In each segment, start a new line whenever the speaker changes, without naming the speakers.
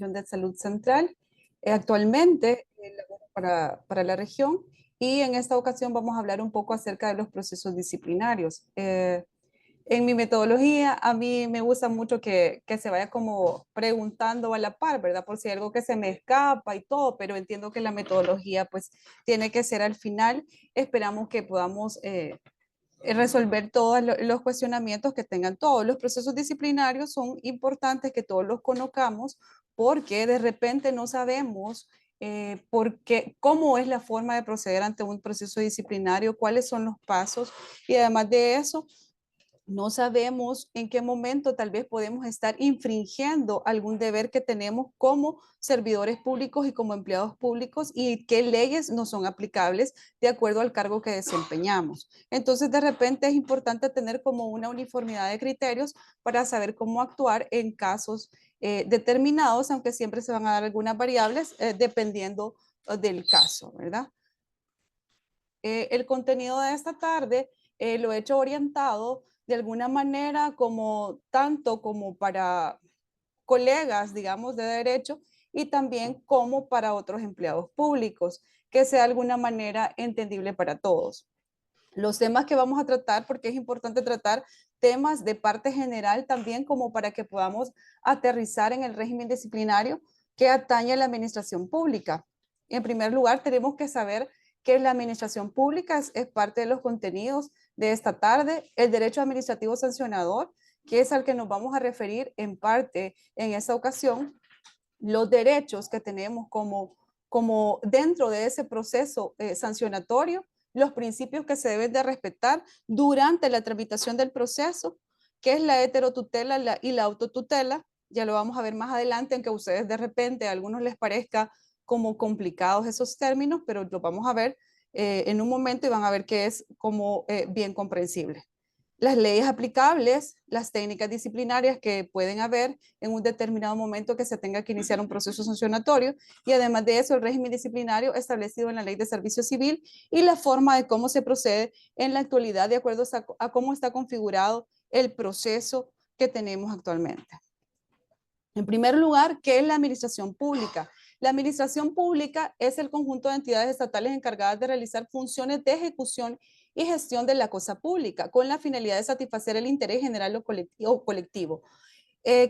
región de salud central. Actualmente laboro para la región y en esta ocasión vamos a hablar un poco acerca de los procesos disciplinarios. En mi metodología, a mí me gusta mucho que se vaya como preguntando a la par, ¿verdad? Por si hay algo que se me escapa y todo, pero entiendo que la metodología pues tiene que ser al final. Esperamos que podamos resolver todos los cuestionamientos que tengan todos. Los procesos disciplinarios son importantes que todos los conozcamos porque de repente no sabemos cómo es la forma de proceder ante un proceso disciplinario, cuáles son los pasos y además de eso, no sabemos en qué momento tal vez podemos estar infringiendo algún deber que tenemos como servidores públicos y como empleados públicos y qué leyes no son aplicables de acuerdo al cargo que desempeñamos. Entonces, de repente es importante tener como una uniformidad de criterios para saber cómo actuar en casos determinados, aunque siempre se van a dar algunas variables dependiendo del caso, ¿verdad? El contenido de esta tarde lo he hecho orientado de alguna manera como tanto como para colegas, digamos, de derecho y también como para otros empleados públicos, que sea de alguna manera entendible para todos. Los temas que vamos a tratar, porque es importante tratar temas de parte general también como para que podamos aterrizar en el régimen disciplinario que atañe a la administración pública. En primer lugar, tenemos que saber que la administración pública es parte de los contenidos de esta tarde, el derecho administrativo sancionador, que es al que nos vamos a referir en parte en esta ocasión, los derechos que tenemos como dentro de ese proceso sancionatorio, los principios que se deben de respetar durante la tramitación del proceso, que es la heterotutela y la autotutela. Ya lo vamos a ver más adelante, aunque a ustedes de repente a algunos les parezca como complicados esos términos, pero lo vamos a ver en un momento y van a ver que es como bien comprensible. Las leyes aplicables, las técnicas disciplinarias que pueden haber en un determinado momento que se tenga que iniciar un proceso sancionatorio y además de eso el régimen disciplinario establecido en la Ley de Servicio Civil y la forma de cómo se procede en la actualidad de acuerdo a cómo está configurado el proceso que tenemos actualmente. En primer lugar, ¿qué es la administración pública? La administración pública es el conjunto de entidades estatales encargadas de realizar funciones de ejecución y gestión de la cosa pública con la finalidad de satisfacer el interés general o colectivo.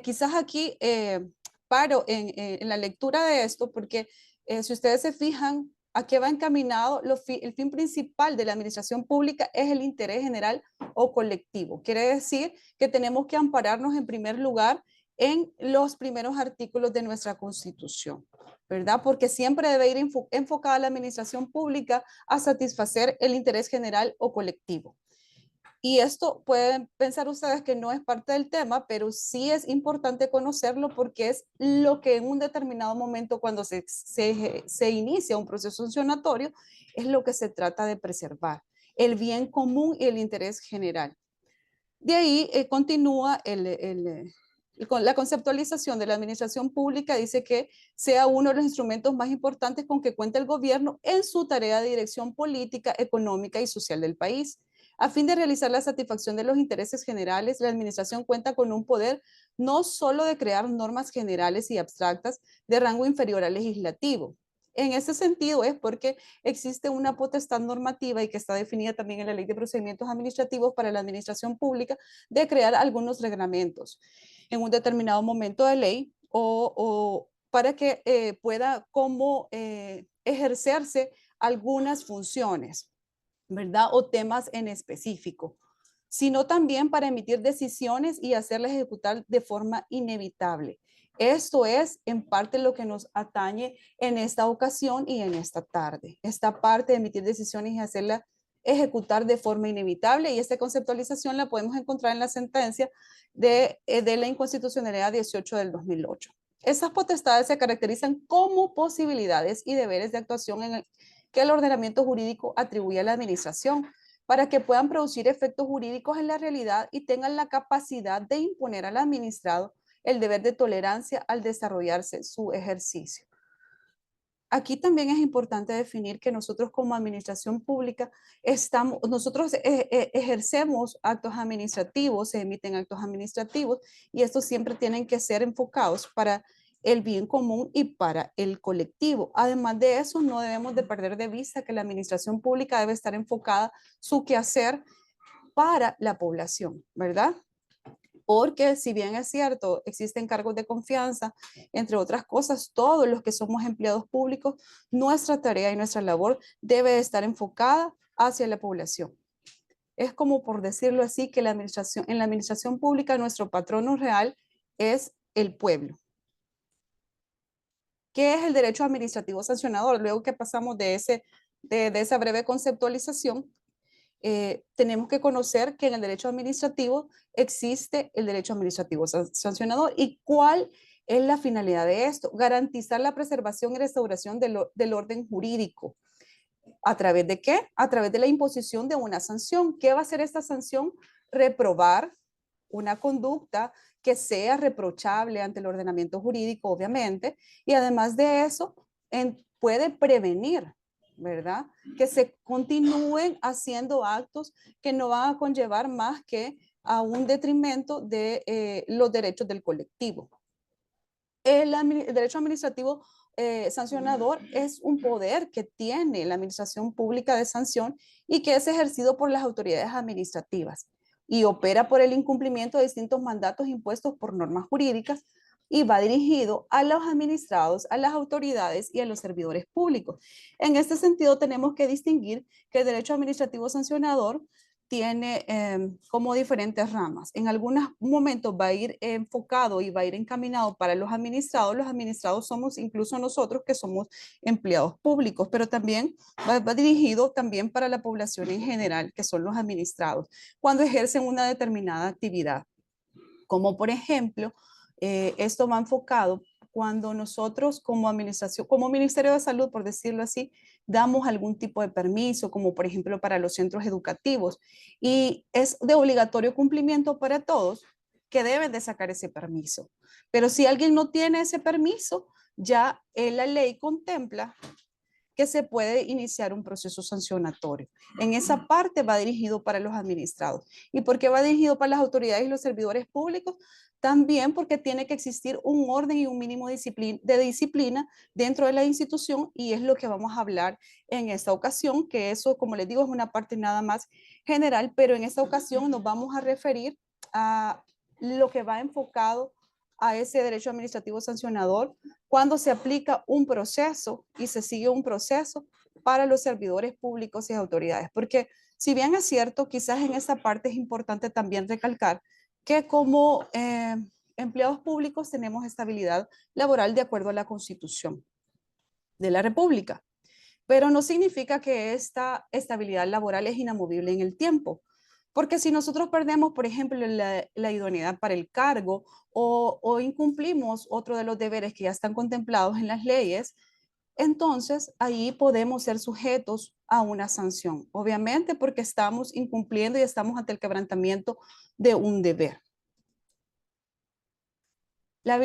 Quizás aquí paro en la lectura de esto porque si ustedes se fijan a qué va encaminado, el fin principal de la administración pública es el interés general o colectivo. Quiere decir que tenemos que ampararnos en primer lugar en los primeros artículos de nuestra Constitución, ¿verdad? Porque siempre debe ir enfocada la administración pública a satisfacer el interés general o colectivo. Y esto pueden pensar ustedes que no es parte del tema, pero sí es importante conocerlo porque es lo que en un determinado momento cuando se inicia un proceso sancionatorio es lo que se trata de preservar, el bien común y el interés general. De ahí continúa la conceptualización de la administración pública, dice que sea uno de los instrumentos más importantes con que cuenta el gobierno en su tarea de dirección política, económica y social del país. A fin de realizar la satisfacción de los intereses generales, la administración cuenta con un poder no solo de crear normas generales y abstractas de rango inferior al legislativo. En ese sentido es porque existe una potestad normativa y que está definida también en la Ley de Procedimientos Administrativos para la Administración Pública de crear algunos reglamentos en un determinado momento de ley o para que pueda como ejercerse algunas funciones, ¿verdad? O temas en específico, sino también para emitir decisiones y hacerlas ejecutar de forma inevitable. Esto es en parte lo que nos atañe en esta ocasión y en esta tarde. Esta parte de emitir decisiones y hacerlas ejecutar de forma inevitable y esta conceptualización la podemos encontrar en la sentencia de la inconstitucionalidad 18 del 2008. Esas potestades se caracterizan como posibilidades y deberes de actuación que el ordenamiento jurídico atribuye a la administración para que puedan producir efectos jurídicos en la realidad y tengan la capacidad de imponer al administrado el deber de tolerancia al desarrollarse su ejercicio. Aquí también es importante definir que nosotros como administración pública nosotros ejercemos actos administrativos, se emiten actos administrativos y estos siempre tienen que ser enfocados para el bien común y para el colectivo. Además de eso, no debemos de perder de vista que la administración pública debe estar enfocada su quehacer para la población, ¿verdad? Porque si bien es cierto, existen cargos de confianza, entre otras cosas, todos los que somos empleados públicos, nuestra tarea y nuestra labor debe estar enfocada hacia la población. Es como por decirlo así, que en la administración pública nuestro patrono real es el pueblo. ¿Qué es el derecho administrativo sancionador? Luego que pasamos de esa breve conceptualización, tenemos que conocer que en el derecho administrativo existe el derecho administrativo sancionador. ¿Y cuál es la finalidad de esto? Garantizar la preservación y restauración del orden jurídico. ¿A través de qué? A través de la imposición de una sanción. ¿Qué va a ser esta sanción? Reprobar una conducta que sea reprochable ante el ordenamiento jurídico, obviamente, y además de eso, puede prevenir, ¿verdad? Que se continúen haciendo actos que no van a conllevar más que a un detrimento de los derechos del colectivo. El derecho administrativo sancionador es un poder que tiene la administración pública de sanción y que es ejercido por las autoridades administrativas y opera por el incumplimiento de distintos mandatos impuestos por normas jurídicas y va dirigido a los administrados, a las autoridades y a los servidores públicos. En este sentido, tenemos que distinguir que el derecho administrativo sancionador tiene como diferentes ramas. En algunos momentos va a ir enfocado y va a ir encaminado para los administrados. Los administrados somos incluso nosotros que somos empleados públicos, pero también va dirigido también para la población en general, que son los administrados, cuando ejercen una determinada actividad. Como por ejemplo, esto va enfocado cuando nosotros como administración, como Ministerio de Salud, por decirlo así, damos algún tipo de permiso, como por ejemplo para los centros educativos, y es de obligatorio cumplimiento para todos que deben de sacar ese permiso. Pero si alguien no tiene ese permiso, ya la ley contempla que se puede iniciar un proceso sancionatorio. En esa parte va dirigido para los administrados. ¿Y por qué va dirigido para las autoridades y los servidores públicos? También porque tiene que existir un orden y un mínimo de disciplina dentro de la institución y es lo que vamos a hablar en esta ocasión, que eso, como les digo, es una parte nada más general, pero en esta ocasión nos vamos a referir a lo que va enfocado a ese derecho administrativo sancionador cuando se aplica un proceso y se sigue un proceso para los servidores públicos y autoridades. Porque si bien es cierto, quizás en esa parte es importante también recalcar que como empleados públicos tenemos estabilidad laboral de acuerdo a la Constitución de la República, pero no significa que esta estabilidad laboral es inamovible en el tiempo. Porque si nosotros perdemos, por ejemplo, la idoneidad para el cargo o incumplimos otro de los deberes que ya están contemplados en las leyes, entonces ahí podemos ser sujetos a una sanción. Obviamente porque estamos incumpliendo y estamos ante el quebrantamiento de un deber. La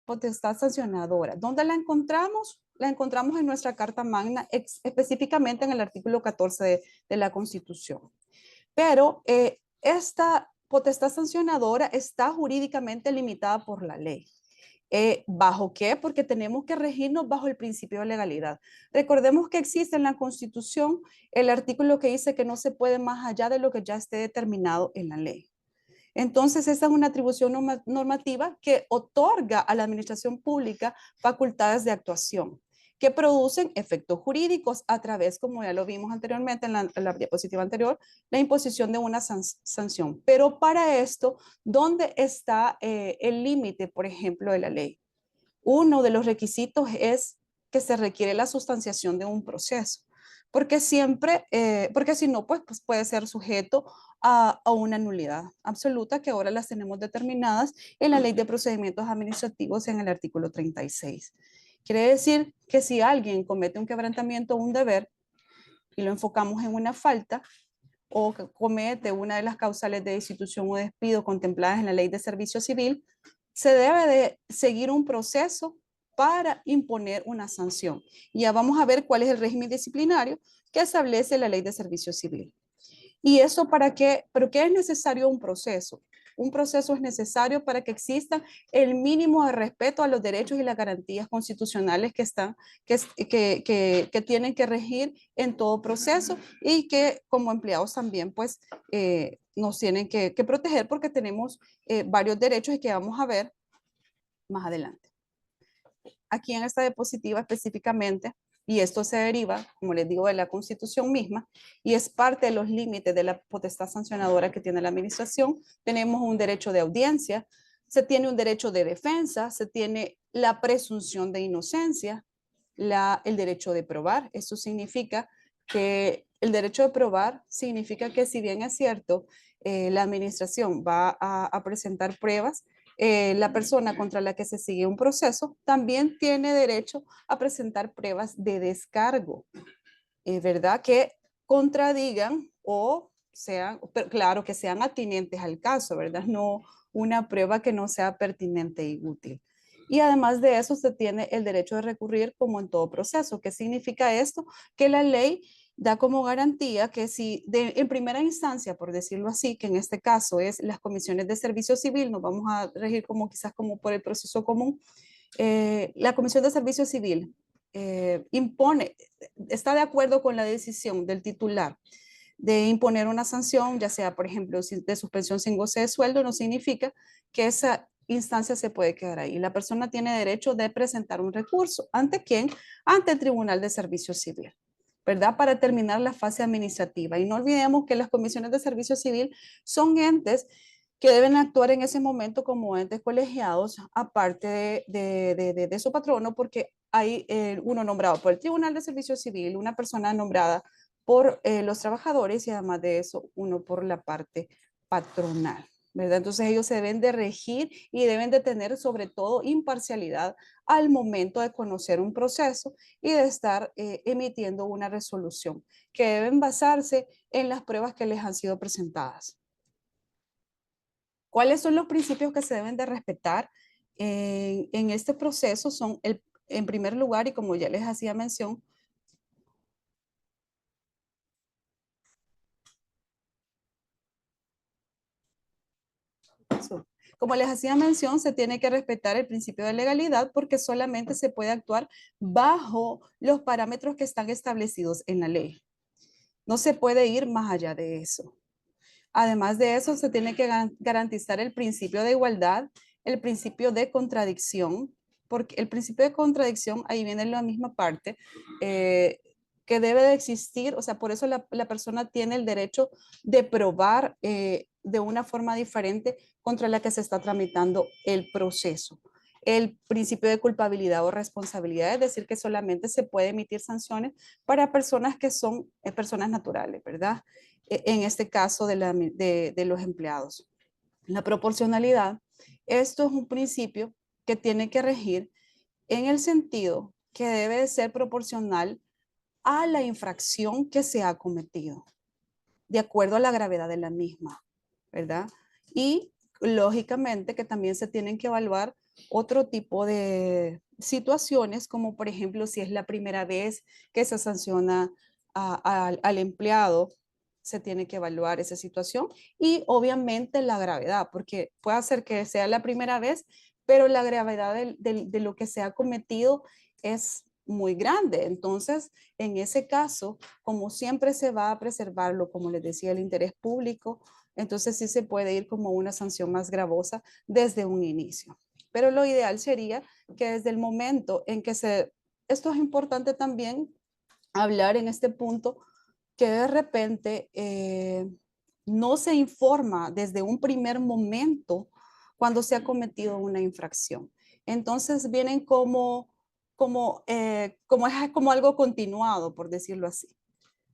potestad sancionadora. ¿Dónde la encontramos? La encontramos en nuestra Carta Magna, específicamente en el artículo 14 de la Constitución. Pero esta potestad sancionadora está jurídicamente limitada por la ley. ¿Bajo qué? Porque tenemos que regirnos bajo el principio de legalidad. Recordemos que existe en la Constitución el artículo que dice que no se puede más allá de lo que ya esté determinado en la ley. Entonces, esa es una atribución normativa que otorga a la administración pública facultades de actuación que producen efectos jurídicos a través, como ya lo vimos anteriormente en la diapositiva anterior, la imposición de una sanción. Pero para esto, ¿dónde está el límite, por ejemplo, de la ley? Uno de los requisitos es que se requiere la sustanciación de un proceso, porque siempre, porque si no, pues puede ser sujeto a una nulidad absoluta que ahora las tenemos determinadas en la Ley de Procedimientos Administrativos en el artículo 36. Quiere decir que si alguien comete un quebrantamiento o un deber y lo enfocamos en una falta o comete una de las causales de destitución o despido contempladas en la Ley de Servicio Civil, se debe de seguir un proceso para imponer una sanción. Y ya vamos a ver cuál es el régimen disciplinario que establece la Ley de Servicio Civil. ¿Y eso para qué? ¿Pero qué es necesario un proceso? un proceso es necesario para que exista el mínimo de respeto a los derechos y las garantías constitucionales que están, que tienen que regir en todo proceso y que como empleados también pues nos tienen que proteger porque tenemos varios derechos y que vamos a ver más adelante. Aquí en esta diapositiva específicamente, y esto se deriva, como les digo, de la Constitución misma, y es parte de los límites de la potestad sancionadora que tiene la administración. Tenemos un derecho de audiencia, se tiene un derecho de defensa, se tiene la presunción de inocencia, el derecho de probar. Eso significa que el derecho de probar significa que si bien es cierto, la administración va a presentar pruebas, la persona contra la que se sigue un proceso también tiene derecho a presentar pruebas de descargo, ¿verdad? Que contradigan o sean, pero claro, que sean atinentes al caso, ¿verdad? No una prueba que no sea pertinente y útil. Y además de eso, se tiene el derecho de recurrir como en todo proceso. ¿Qué significa esto? Que la ley da como garantía que si en primera instancia, por decirlo así, que en este caso es las comisiones de servicio civil, nos vamos a regir como quizás como por el proceso común, la comisión de servicio civil impone, está de acuerdo con la decisión del titular de imponer una sanción, ya sea, por ejemplo, de suspensión sin goce de sueldo, no significa que esa instancia se puede quedar ahí. La persona tiene derecho de presentar un recurso. ¿Ante quién? Ante el Tribunal de Servicio Civil, ¿verdad? Para terminar la fase administrativa. Y no olvidemos que las comisiones de servicio civil son entes que deben actuar en ese momento como entes colegiados, aparte de su patrono, porque hay uno nombrado por el Tribunal de Servicio Civil, una persona nombrada por los trabajadores y además de eso, uno por la parte patronal, ¿verdad? Entonces ellos se deben de regir y deben de tener sobre todo imparcialidad al momento de conocer un proceso y de estar emitiendo una resolución, que deben basarse en las pruebas que les han sido presentadas. ¿Cuáles son los principios que se deben de respetar en este proceso? Son, en primer lugar, y como ya les hacía mención, como les hacía mención, se tiene que respetar el principio de legalidad porque solamente se puede actuar bajo los parámetros que están establecidos en la ley. No se puede ir más allá de eso. Además de eso, se tiene que garantizar el principio de igualdad, el principio de contradicción, porque el principio de contradicción, ahí viene la misma parte, que debe de existir, o sea, por eso la persona tiene el derecho de probar de una forma diferente contra la que se está tramitando el proceso. El principio de culpabilidad o responsabilidad, es decir, que solamente se puede emitir sanciones para personas que son personas naturales, ¿verdad? En este caso de los empleados. La proporcionalidad, esto es un principio que tiene que regir en el sentido que debe de ser proporcional a la infracción que se ha cometido, de acuerdo a la gravedad de la misma, ¿verdad? Y lógicamente que también se tienen que evaluar otro tipo de situaciones, como por ejemplo si es la primera vez que se sanciona al empleado, se tiene que evaluar esa situación y obviamente la gravedad, porque puede ser que sea la primera vez, pero la gravedad de lo que se ha cometido es muy grande. Entonces, en ese caso, como siempre se va a preservarlo, como les decía, el interés público, entonces sí se puede ir como una sanción más gravosa desde un inicio. Pero lo ideal sería que desde el momento en que esto es importante también hablar en este punto, que de repente no se informa desde un primer momento cuando se ha cometido una infracción. Entonces vienen como algo continuado, por decirlo así.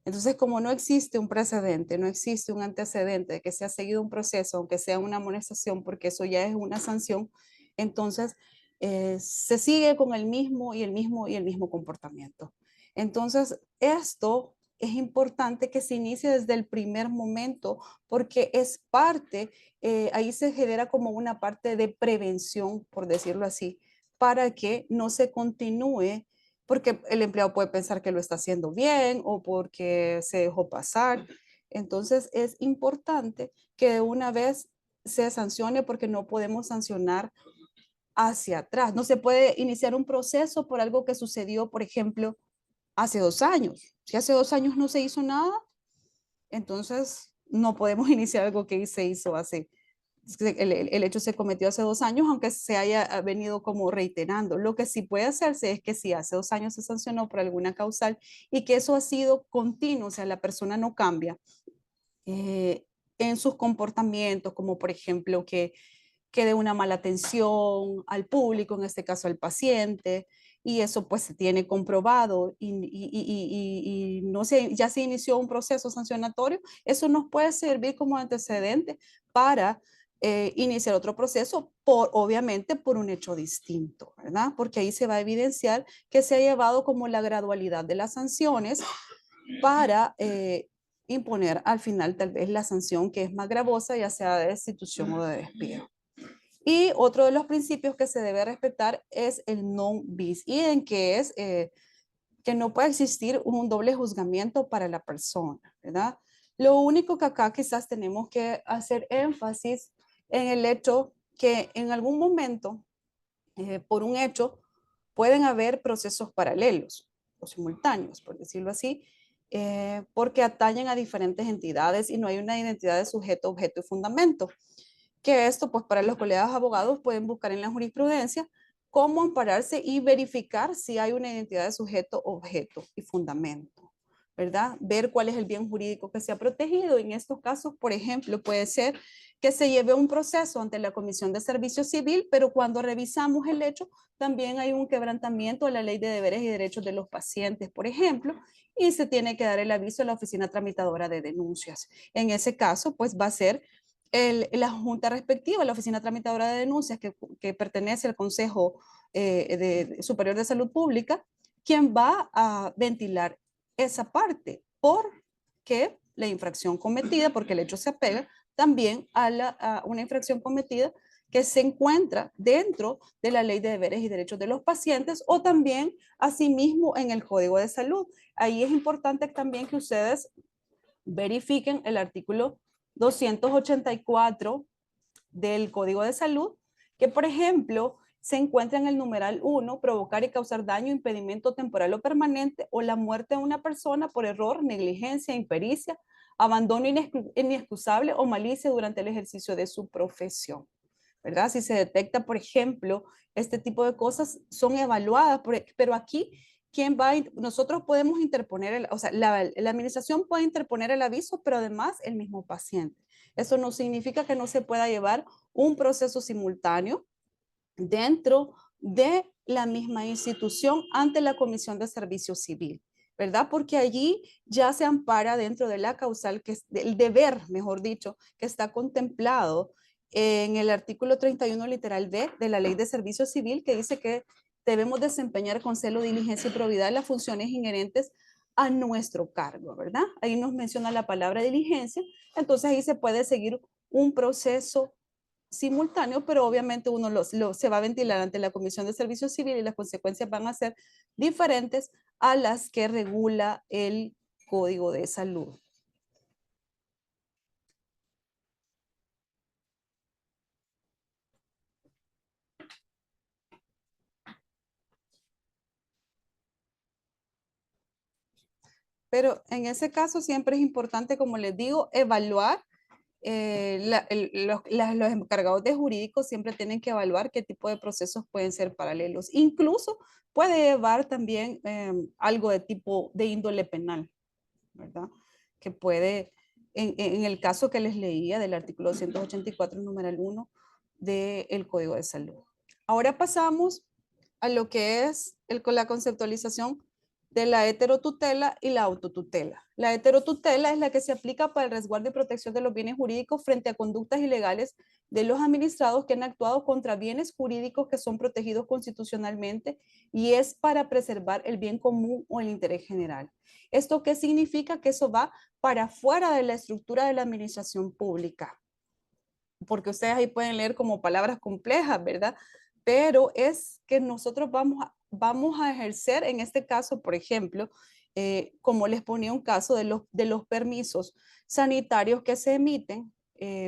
Entonces, como no existe un precedente, no existe un antecedente de que se ha seguido un proceso, aunque sea una amonestación, porque eso ya es una sanción, entonces se sigue con el mismo y el mismo y el mismo comportamiento. Entonces, esto es importante que se inicie desde el primer momento porque es parte, ahí se genera como una parte de prevención, por decirlo así, para que no se continúe porque el empleado puede pensar que lo está haciendo bien o porque se dejó pasar. Entonces es importante que de una vez se sancione porque no podemos sancionar hacia atrás. No se puede iniciar un proceso por algo que sucedió, por ejemplo, hace 2 años. Si hace 2 años no se hizo nada, entonces no podemos iniciar algo que se hizo hace, el hecho se cometió hace 2 años, aunque se haya venido como reiterando. Lo que sí puede hacerse es que si hace 2 años se sancionó por alguna causal y que eso ha sido continuo, o sea, la persona no cambia en sus comportamientos, como por ejemplo que dé una mala atención al público, en este caso al paciente, y eso pues se tiene comprobado y no se, ya se inició un proceso sancionatorio, eso nos puede servir como antecedente para iniciar otro proceso, obviamente por un hecho distinto, ¿verdad? Porque ahí se va a evidenciar que se ha llevado como la gradualidad de las sanciones para imponer al final tal vez la sanción que es más gravosa, ya sea de destitución o de despido. Y otro de los principios que se debe respetar es el non bis idem, que es que no puede existir un doble juzgamiento para la persona, ¿verdad? Lo único que acá quizás tenemos que hacer énfasis en el hecho que en algún momento, por un hecho, pueden haber procesos paralelos o simultáneos, por decirlo así, porque atañen a diferentes entidades y no hay una identidad de sujeto, objeto y fundamento. Que esto, pues para los colegas abogados pueden buscar en la jurisprudencia cómo ampararse y verificar si hay una identidad de sujeto, objeto y fundamento, ¿verdad? Ver cuál es el bien jurídico que se ha protegido. En estos casos, por ejemplo, puede ser que se lleve un proceso ante la Comisión de Servicio Civil, pero cuando revisamos el hecho, también hay un quebrantamiento de la ley de deberes y derechos de los pacientes, por ejemplo, y se tiene que dar el aviso a la oficina tramitadora de denuncias. En ese caso, pues va a ser la junta respectiva, la oficina tramitadora de denuncias que pertenece al Consejo Superior de Salud Pública, quien va a ventilar esa parte porque la infracción cometida, porque el hecho se apega también a una infracción cometida que se encuentra dentro de la ley de deberes y derechos de los pacientes o también asimismo en el Código de Salud. Ahí es importante también que ustedes verifiquen el artículo 284 del Código de Salud, que por ejemplo se encuentra en el numeral 1, provocar y causar daño, impedimento temporal o permanente o la muerte de una persona por error, negligencia, impericia, abandono inexcusable o malicia durante el ejercicio de su profesión. ¿Verdad? Si se detecta, por ejemplo, este tipo de cosas son evaluadas, pero aquí, ¿quién va? Nosotros podemos interponer, o sea, la administración puede interponer el aviso, pero además el mismo paciente. Eso no significa que no se pueda llevar un proceso simultáneo dentro de la misma institución ante la Comisión de Servicio Civil, ¿verdad? Porque allí ya se ampara dentro de la causal, que es el deber, mejor dicho, que está contemplado en el artículo 31 literal B de la Ley de Servicio Civil, que dice que debemos desempeñar con celo, diligencia y probidad las funciones inherentes a nuestro cargo, ¿verdad? Ahí nos menciona la palabra diligencia, entonces ahí se puede seguir un proceso simultáneo, pero obviamente uno se va a ventilar ante la Comisión de Servicio Civil y las consecuencias van a ser diferentes a las que regula el Código de Salud. Pero en ese caso siempre es importante, como les digo, evaluar. Los encargados de jurídicos siempre tienen que evaluar qué tipo de procesos pueden ser paralelos. Incluso puede llevar también algo de tipo de índole penal, ¿verdad? Que puede, en el caso que les leía del artículo 284, numeral 1 del Código de Salud. Ahora pasamos a lo que es la conceptualización de la heterotutela y la autotutela. La heterotutela es la que se aplica para el resguardo y protección de los bienes jurídicos frente a conductas ilegales de los administrados que han actuado contra bienes jurídicos que son protegidos constitucionalmente y es para preservar el bien común o el interés general. ¿Esto qué significa? Que eso va para fuera de la estructura de la administración pública. Porque ustedes ahí pueden leer como palabras complejas, ¿verdad? Pero es que nosotros vamos a ejercer, en este caso, por ejemplo, como les ponía un caso de los permisos sanitarios que se emiten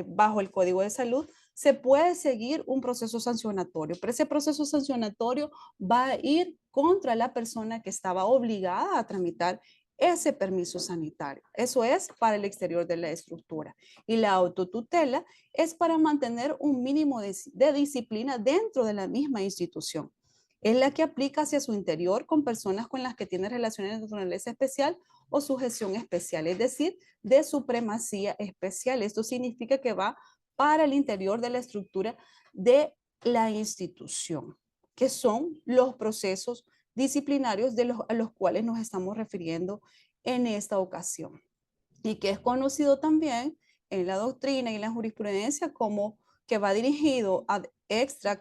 bajo el Código de Salud, se puede seguir un proceso sancionatorio, pero ese proceso sancionatorio va a ir contra la persona que estaba obligada a tramitar ese permiso sanitario. Eso es para el exterior de la estructura. Y la autotutela es para mantener un mínimo de disciplina dentro de la misma institución. Es la que aplica hacia su interior con personas con las que tiene relaciones de naturaleza especial o sujeción especial, es decir, de supremacía especial. Esto significa que va para el interior de la estructura de la institución, que son los procesos disciplinarios a los cuales nos estamos refiriendo en esta ocasión, y que es conocido también en la doctrina y en la jurisprudencia como que va dirigido ad extra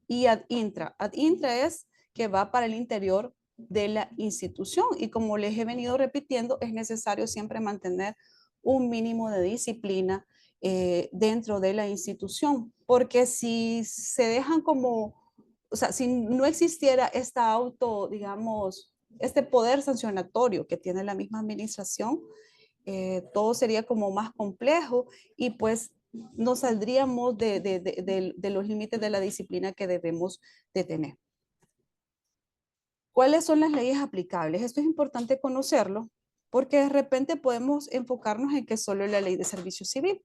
y ad intra. Ad intra es que va para el interior de la institución, y como les he venido repitiendo, es necesario siempre mantener un mínimo de disciplina dentro de la institución, porque si se dejan como, o sea, si no existiera esta digamos, este poder sancionatorio que tiene la misma administración, todo sería como más complejo y pues no saldríamos de los límites de la disciplina que debemos de tener. ¿Cuáles son las leyes aplicables? Esto es importante conocerlo porque de repente podemos enfocarnos en que solo la ley de servicio civil.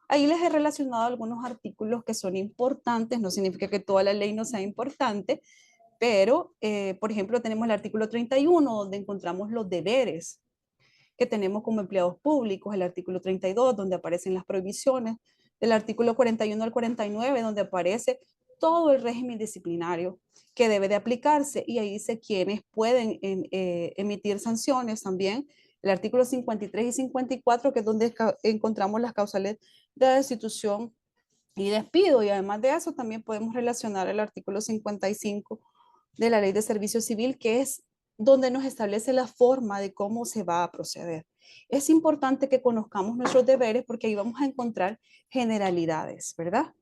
Ahí les he relacionado algunos artículos que son importantes, no significa que toda la ley no sea importante, pero por ejemplo tenemos el artículo 31 donde encontramos los deberes que tenemos como empleados públicos, el artículo 32 donde aparecen las prohibiciones, el artículo 41 al 49 donde aparece todo el régimen disciplinario que debe de aplicarse, y ahí dice quiénes pueden emitir sanciones también. El artículo 53 y 54, que es donde encontramos las causales de destitución y despido, y además de eso también podemos relacionar el artículo 55 de la Ley de Servicio Civil, que es donde nos establece la forma de cómo se va a proceder. Es importante que conozcamos nuestros deberes porque ahí vamos a encontrar generalidades, ¿verdad?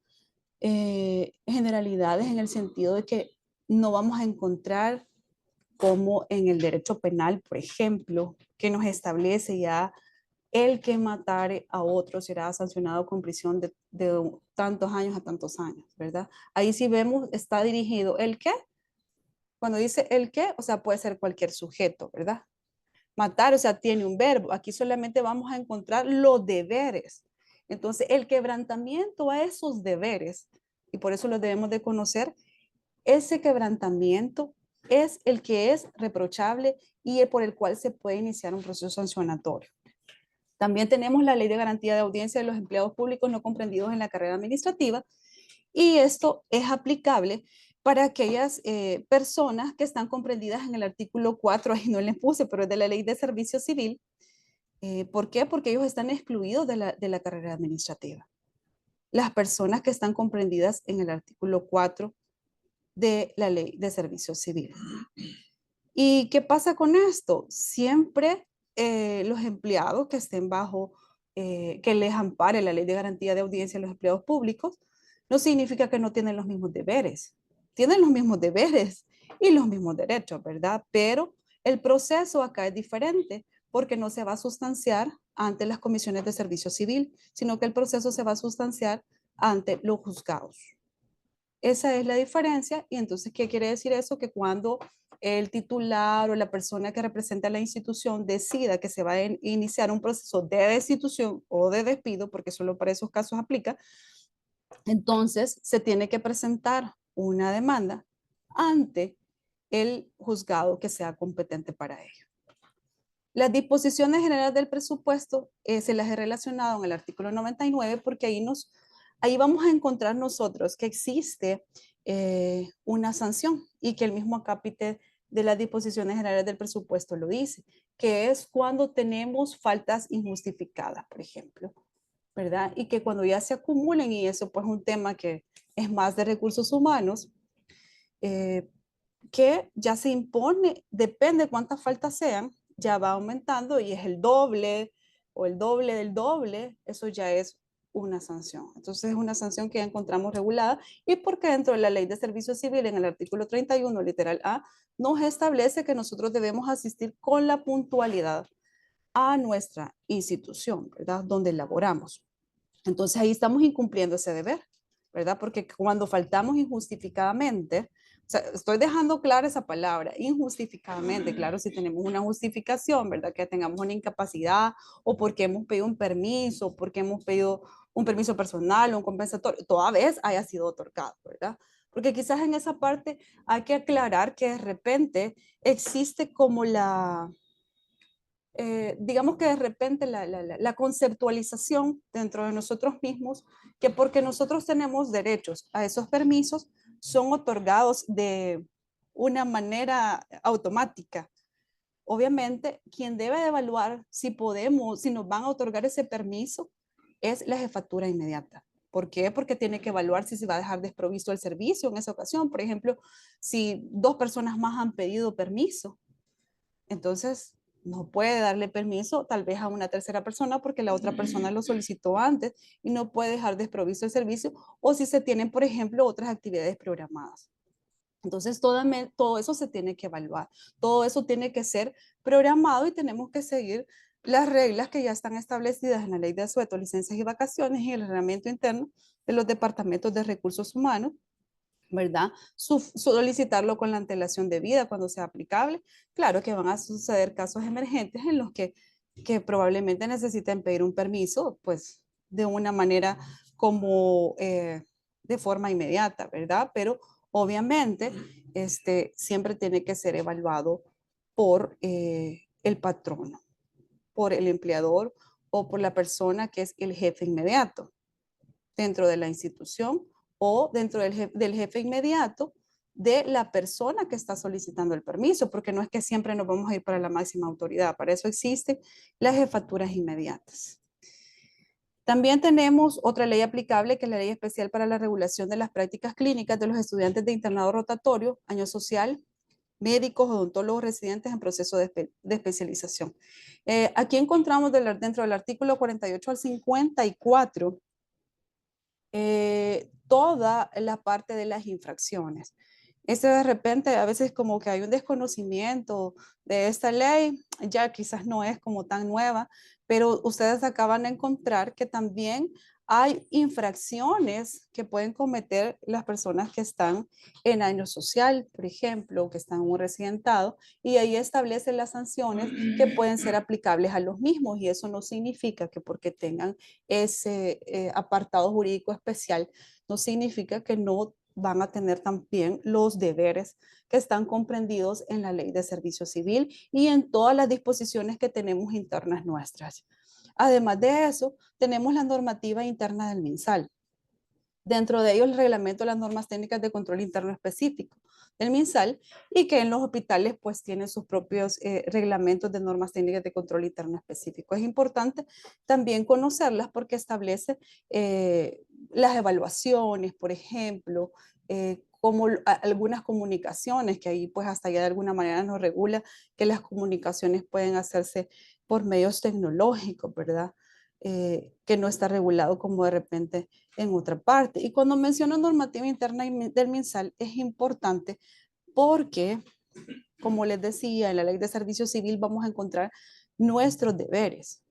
Generalidades en el sentido de que no vamos a encontrar como en el derecho penal, por ejemplo, que nos establece ya el que matare a otro será sancionado con prisión de tantos años a tantos años, ¿verdad? Ahí sí vemos, está dirigido el qué. Cuando dice el qué, o sea, puede ser cualquier sujeto, ¿verdad? Matar, o sea, tiene un verbo. Aquí solamente vamos a encontrar los deberes. Entonces, el quebrantamiento a esos deberes, y por eso los debemos de conocer, ese quebrantamiento es el que es reprochable y por el cual se puede iniciar un proceso sancionatorio. También tenemos la Ley de Garantía de Audiencia de los Empleados Públicos no comprendidos en la carrera administrativa, y esto es aplicable para aquellas personas que están comprendidas en el artículo 4, ahí no le puse, pero es de la Ley de Servicio Civil. ¿Por qué? Porque ellos están excluidos de la carrera administrativa. Las personas que están comprendidas en el artículo 4 de la Ley de Servicio Civil. ¿Y qué pasa con esto? Siempre los empleados que estén bajo, que les ampare la Ley de Garantía de Audiencia a los empleados públicos, no significa que no tienen los mismos deberes. Tienen los mismos deberes y los mismos derechos, ¿verdad? Pero el proceso acá es diferente porque no se va a sustanciar ante las comisiones de servicio civil, sino que el proceso se va a sustanciar ante los juzgados. Esa es la diferencia. Y entonces, ¿qué quiere decir eso? Que cuando el titular o la persona que representa a la institución decida que se va a iniciar un proceso de destitución o de despido, porque solo para esos casos aplica, entonces se tiene que presentar una demanda ante el juzgado que sea competente para ello. Las disposiciones generales del presupuesto se las he relacionado en el artículo 99 porque ahí vamos a encontrar nosotros que existe una sanción, y que el mismo acápite de las disposiciones generales del presupuesto lo dice, que es cuando tenemos faltas injustificadas, por ejemplo, ¿verdad? Y que cuando ya se acumulen, y eso pues es un tema que es más de recursos humanos, eh, que ya se impone, depende de cuántas faltas sean, ya va aumentando y es el doble o el doble del doble, eso ya es una sanción. Entonces es una sanción que ya encontramos regulada, y porque dentro de la Ley de Servicio Civil, en el artículo 31, literal A, nos establece que nosotros debemos asistir con la puntualidad a nuestra institución, ¿verdad? Donde laboramos. Entonces ahí estamos incumpliendo ese deber, ¿verdad? Porque cuando faltamos injustificadamente, o sea, estoy dejando clara esa palabra, injustificadamente, claro, si tenemos una justificación, ¿verdad? Que tengamos una incapacidad o porque hemos pedido un permiso, porque hemos pedido un permiso personal o un compensatorio, toda vez haya sido otorgado, ¿verdad? Porque quizás en esa parte hay que aclarar que de repente existe como digamos que de repente la conceptualización dentro de nosotros mismos, que porque nosotros tenemos derechos a esos permisos, son otorgados de una manera automática. Obviamente, quien debe de evaluar si podemos, si nos van a otorgar ese permiso, es la jefatura inmediata. ¿Por qué? Porque tiene que evaluar si se va a dejar desprovisto el servicio en esa ocasión. Por ejemplo, si dos personas más han pedido permiso, entonces, no puede darle permiso tal vez a una tercera persona porque la otra persona lo solicitó antes y no puede dejar desprovisto el servicio o si se tienen, por ejemplo, otras actividades programadas. Entonces, todo eso se tiene que evaluar, todo eso tiene que ser programado y tenemos que seguir las reglas que ya están establecidas en la ley de asueto, licencias y vacaciones y el reglamento interno de los departamentos de recursos humanos, ¿verdad? Solicitarlo con la antelación debida cuando sea aplicable. Claro que van a suceder casos emergentes en los que probablemente necesiten pedir un permiso, pues de una manera como de forma inmediata, ¿verdad? Pero obviamente siempre tiene que ser evaluado por el patrono, por el empleador o por la persona que es el jefe inmediato dentro de la institución o dentro del jefe inmediato de la persona que está solicitando el permiso, porque no es que siempre nos vamos a ir para la máxima autoridad, para eso existen las jefaturas inmediatas. También tenemos otra ley aplicable, que es la Ley Especial para la Regulación de las Prácticas Clínicas de los Estudiantes de Internado Rotatorio, Año Social, médicos, odontólogos residentes en proceso de especialización. Aquí encontramos dentro del artículo 48 al 54 toda la parte de las infracciones. De repente a veces como que hay un desconocimiento de esta ley, ya quizás no es como tan nueva, pero ustedes acaban de encontrar que también hay infracciones que pueden cometer las personas que están en año social, por ejemplo, que están en un residentado, y ahí establecen las sanciones que pueden ser aplicables a los mismos, y eso no significa que porque tengan ese apartado jurídico especial, no significa que no van a tener también los deberes que están comprendidos en la Ley de Servicio Civil y en todas las disposiciones que tenemos internas nuestras. Además de eso, tenemos la normativa interna del MinSal. Dentro de ellos el reglamento de las normas técnicas de control interno específico del MinSal y que en los hospitales pues tienen sus propios reglamentos de normas técnicas de control interno específico. Es importante también conocerlas porque establece las evaluaciones, por ejemplo, como algunas comunicaciones, que ahí pues hasta ya de alguna manera nos regula que las comunicaciones pueden hacerse por medios tecnológicos, ¿verdad? Que no está regulado como de repente en otra parte. Y cuando menciono normativa interna del MinSal es importante porque, como les decía, en la Ley de Servicio Civil vamos a encontrar nuestros deberes,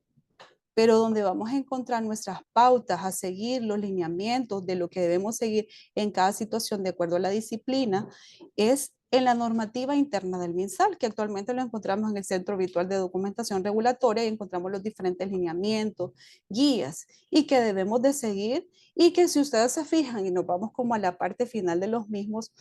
pero donde vamos a encontrar nuestras pautas a seguir, los lineamientos de lo que debemos seguir en cada situación de acuerdo a la disciplina, es en la normativa interna del MinSal, que actualmente lo encontramos en el Centro Virtual de Documentación Regulatoria y encontramos los diferentes lineamientos, guías, y que debemos de seguir y que si ustedes se fijan y nos vamos como a la parte final de los mismos,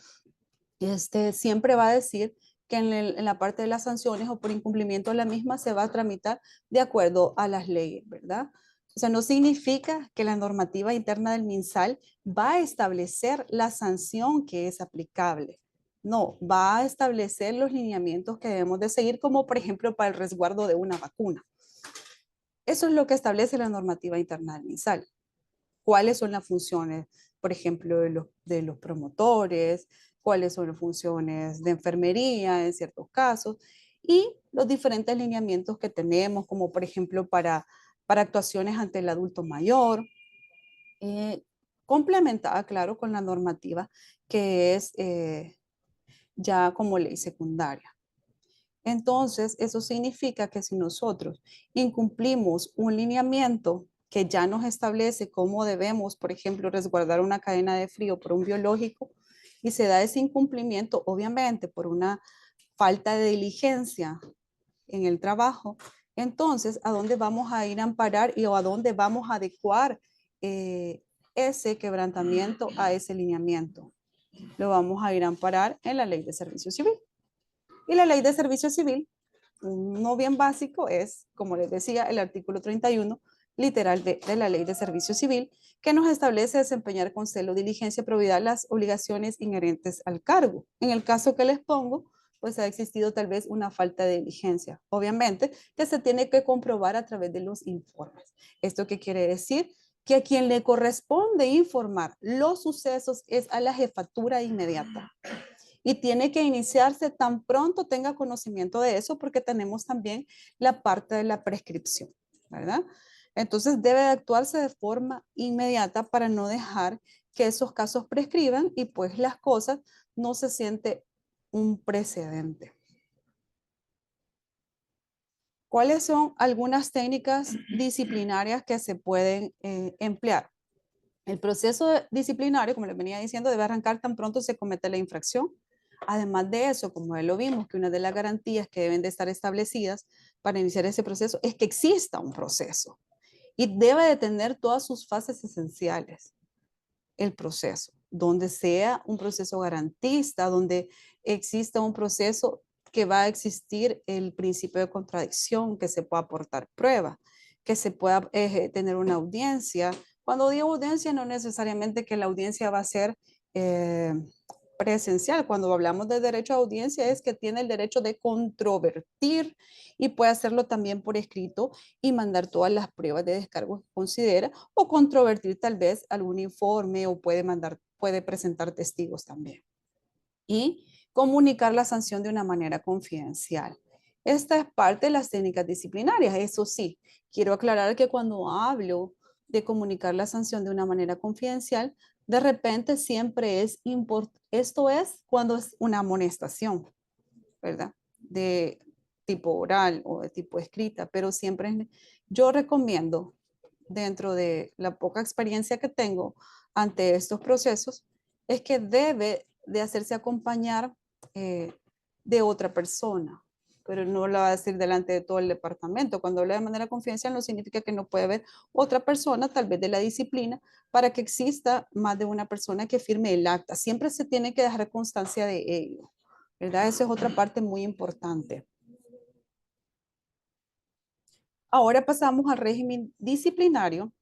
siempre va a decir que en la parte de las sanciones o por incumplimiento de la misma se va a tramitar de acuerdo a las leyes, ¿verdad? O sea, no significa que la normativa interna del MinSal va a establecer la sanción que es aplicable. No, va a establecer los lineamientos que debemos de seguir, como por ejemplo para el resguardo de una vacuna. Eso es lo que establece la normativa interna del MinSal. ¿Cuáles son las funciones, por ejemplo, de los promotores? ¿Cuáles son las funciones de enfermería en ciertos casos? Y los diferentes lineamientos que tenemos, como por ejemplo para actuaciones ante el adulto mayor, eh, complementada, claro, con la normativa que es ya como ley secundaria. Entonces, eso significa que si nosotros incumplimos un lineamiento que ya nos establece cómo debemos, por ejemplo, resguardar una cadena de frío por un biológico y se da ese incumplimiento, obviamente por una falta de diligencia en el trabajo, entonces, ¿a dónde vamos a ir a amparar y o a dónde vamos a adecuar ese quebrantamiento a ese lineamiento? Lo vamos a ir a amparar en la Ley de Servicio Civil. Y la Ley de Servicio Civil, no bien básico, es, como les decía, el artículo 31, literal de la Ley de Servicio Civil, que nos establece desempeñar con celo, diligencia, probidad las obligaciones inherentes al cargo. En el caso que les pongo, pues ha existido tal vez una falta de diligencia. Obviamente que se tiene que comprobar a través de los informes. ¿Esto qué quiere decir? Que a quien le corresponde informar los sucesos es a la jefatura inmediata y tiene que iniciarse tan pronto tenga conocimiento de eso porque tenemos también la parte de la prescripción, ¿verdad? Entonces debe de actuarse de forma inmediata para no dejar que esos casos prescriban y pues las cosas no se siente un precedente. ¿Cuáles son algunas técnicas disciplinarias que se pueden emplear? El proceso disciplinario, como les venía diciendo, debe arrancar tan pronto se comete la infracción. Además de eso, como ya lo vimos, que una de las garantías que deben de estar establecidas para iniciar ese proceso es que exista un proceso y debe de tener todas sus fases esenciales el proceso, donde sea un proceso garantista, donde exista un proceso que va a existir el principio de contradicción, que se pueda aportar prueba, que se pueda tener una audiencia. Cuando digo audiencia, no necesariamente que la audiencia va a ser eh, presencial. Cuando hablamos de derecho a audiencia es que tiene el derecho de controvertir y puede hacerlo también por escrito y mandar todas las pruebas de descargo que considera o controvertir tal vez algún informe o puede presentar testigos también. Y comunicar la sanción de una manera confidencial. Esta es parte de las técnicas disciplinarias. Eso sí, quiero aclarar que cuando hablo de comunicar la sanción de una manera confidencial, de repente siempre es importante. Esto es cuando es una amonestación, ¿verdad? De tipo oral o de tipo escrita, pero siempre yo recomiendo, dentro de la poca experiencia que tengo ante estos procesos, es que debe de hacerse acompañar eh, de otra persona, pero no lo va a decir delante de todo el departamento. Cuando habla de manera confidencial no significa que no puede haber otra persona, tal vez de la disciplina, para que exista más de una persona que firme el acta. Siempre se tiene que dejar constancia de ello, ¿verdad? Esa es otra parte muy importante. Ahora pasamos al régimen disciplinario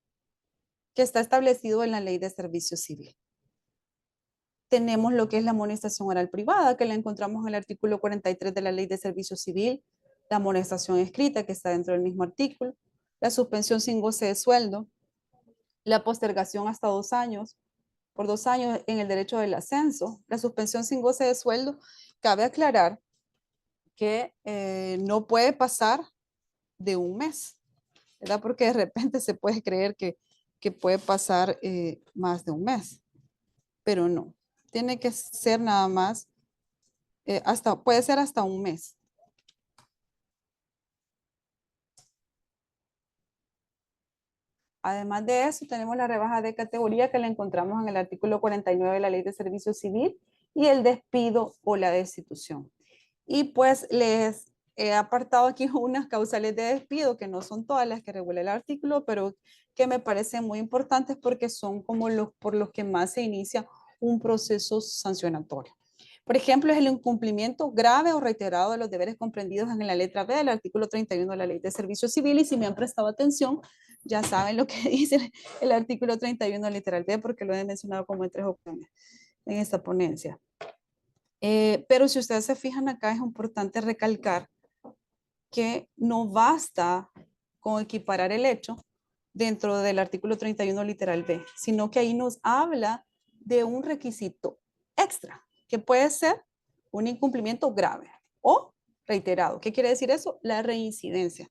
que está establecido en la Ley de Servicio Civil. Tenemos lo que es la amonestación oral privada, que la encontramos en el artículo 43 de la Ley de Servicio Civil, la amonestación escrita, que está dentro del mismo artículo, la suspensión sin goce de sueldo, la postergación hasta 2 años, por 2 años en el derecho del ascenso, la suspensión sin goce de sueldo. Cabe aclarar que no puede pasar de un mes, ¿verdad? Porque de repente se puede creer que puede pasar más de un mes, pero no. Tiene que ser nada más, puede ser hasta un mes. Además de eso, tenemos la rebaja de categoría que la encontramos en el artículo 49 de la Ley de Servicio Civil y el despido o la destitución. Y pues les he apartado aquí unas causales de despido, que no son todas las que regula el artículo, pero que me parecen muy importantes porque son como los por los que más se inicia un proceso sancionatorio. Por ejemplo, es el incumplimiento grave o reiterado de los deberes comprendidos en la letra B del artículo 31 de la Ley de Servicio Civil. Y si me han prestado atención, ya saben lo que dice el artículo 31 literal B, porque lo he mencionado como en 3 ocasiones en esta ponencia. Pero si ustedes se fijan acá, es importante recalcar que no basta con equiparar el hecho dentro del artículo 31 literal B, sino que ahí nos habla de un requisito extra, que puede ser un incumplimiento grave o reiterado. ¿Qué quiere decir eso? La reincidencia.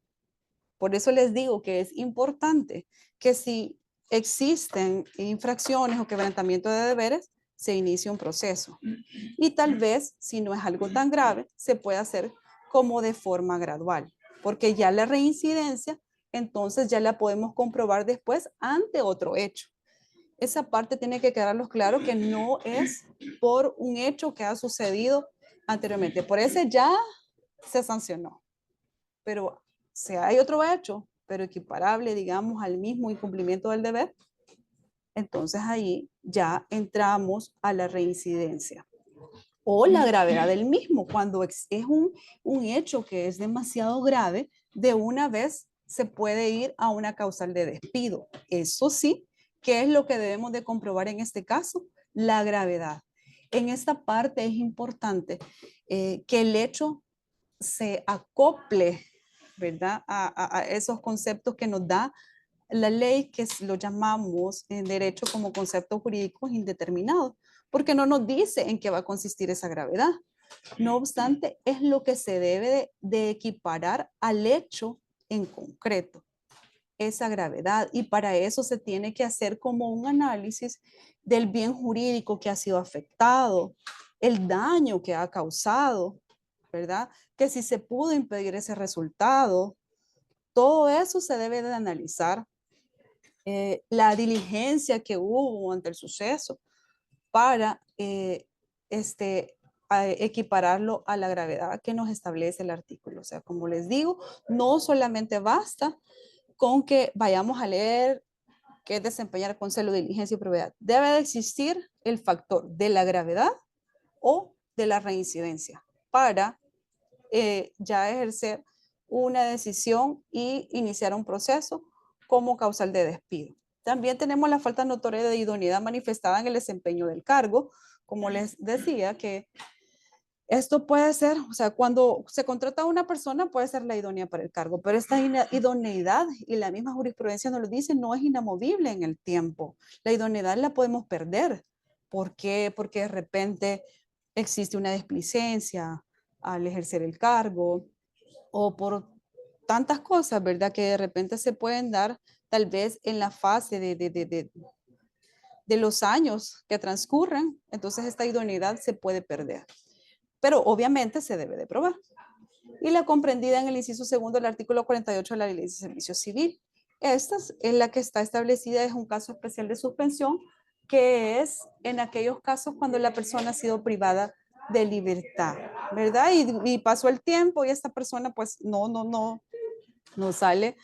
Por eso les digo que es importante que si existen infracciones o quebrantamiento de deberes, se inicie un proceso. Y tal vez, si no es algo tan grave, se puede hacer como de forma gradual, porque ya la reincidencia entonces ya la podemos comprobar después ante otro hecho. Esa parte tiene que quedarnos claro que no es por un hecho que ha sucedido anteriormente. Por ese ya se sancionó. Pero si hay otro hecho, pero equiparable, digamos, al mismo incumplimiento del deber, entonces ahí ya entramos a la reincidencia o la gravedad del mismo. Cuando es un hecho que es demasiado grave, de una vez se puede ir a una causal de despido. Eso sí, ¿qué es lo que debemos de comprobar en este caso? La gravedad. En esta parte es importante que el hecho se acople, ¿verdad? A esos conceptos que nos da la ley, que lo llamamos en derecho como conceptos jurídicos indeterminados, porque no nos dice en qué va a consistir esa gravedad. No obstante, es lo que se debe de equiparar al hecho en concreto, esa gravedad. Y para eso se tiene que hacer como un análisis del bien jurídico que ha sido afectado, el daño que ha causado, ¿verdad? Que si se pudo impedir ese resultado, todo eso se debe de analizar. La diligencia que hubo ante el suceso para equipararlo a la gravedad que nos establece el artículo. O sea, como les digo, no solamente basta con que vayamos a leer qué es desempeñar con celo, diligencia y probidad. Debe de existir el factor de la gravedad o de la reincidencia para ya ejercer una decisión y iniciar un proceso como causal de despido. También tenemos la falta notoria de idoneidad manifestada en el desempeño del cargo, como les decía, que esto puede ser, o sea, cuando se contrata a una persona puede ser la idónea para el cargo, pero esta idoneidad, y la misma jurisprudencia nos lo dice, no es inamovible en el tiempo. La idoneidad la podemos perder. ¿Por qué? Porque de repente existe una displicencia al ejercer el cargo o por tantas cosas, ¿verdad? Que de repente se pueden dar tal vez en la fase de los años que transcurren, entonces esta idoneidad se puede perder. Pero obviamente se debe de probar. Y la comprendida en el inciso segundo del artículo 48 de la Ley de Servicio Civil. Esta es la que está establecida, es un caso especial de suspensión, que es en aquellos casos cuando la persona ha sido privada de libertad, ¿verdad? Y pasó el tiempo y esta persona pues no sale,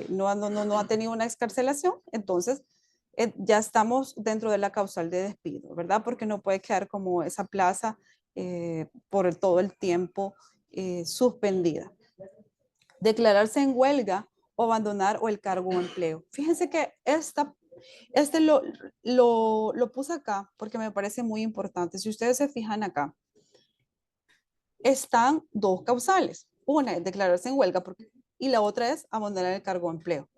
no ha tenido una excarcelación, entonces ya estamos dentro de la causal de despido, ¿verdad? Porque no puede quedar como esa plaza por todo el tiempo suspendida. Declararse en huelga o abandonar o el cargo o empleo. Fíjense que lo puse acá porque me parece muy importante. Si ustedes se fijan acá, están dos causales. Una es declararse en huelga y la otra es abandonar el cargo o empleo.